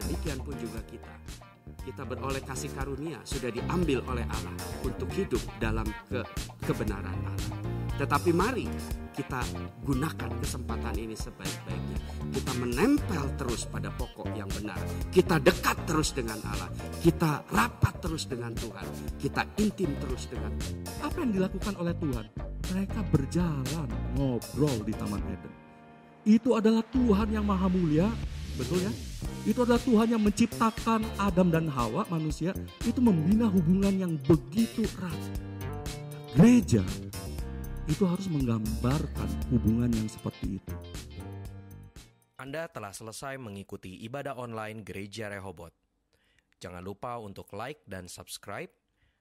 Demikian pun juga kita beroleh kasih karunia sudah diambil oleh Allah untuk hidup dalam kebenaran Allah. Tetapi mari kita gunakan kesempatan ini sebaik-baiknya. Kita menempel terus pada pokok yang benar. Kita dekat terus dengan Allah. Kita rapat terus dengan Tuhan. Kita intim terus dengan Tuhan. Apa yang dilakukan oleh Tuhan? Mereka berjalan ngobrol di Taman Eden. Itu adalah Tuhan yang maha mulia, betul ya? Itu adalah Tuhan yang menciptakan Adam dan Hawa, manusia. Itu membina hubungan yang begitu erat. Gereja itu harus menggambarkan hubungan yang seperti itu. Anda telah selesai mengikuti ibadah online Gereja Rehoboth. Jangan lupa untuk like dan subscribe,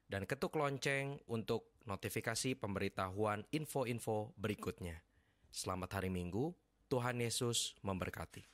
dan ketuk lonceng untuk notifikasi pemberitahuan info-info berikutnya. Selamat hari Minggu, Tuhan Yesus memberkati.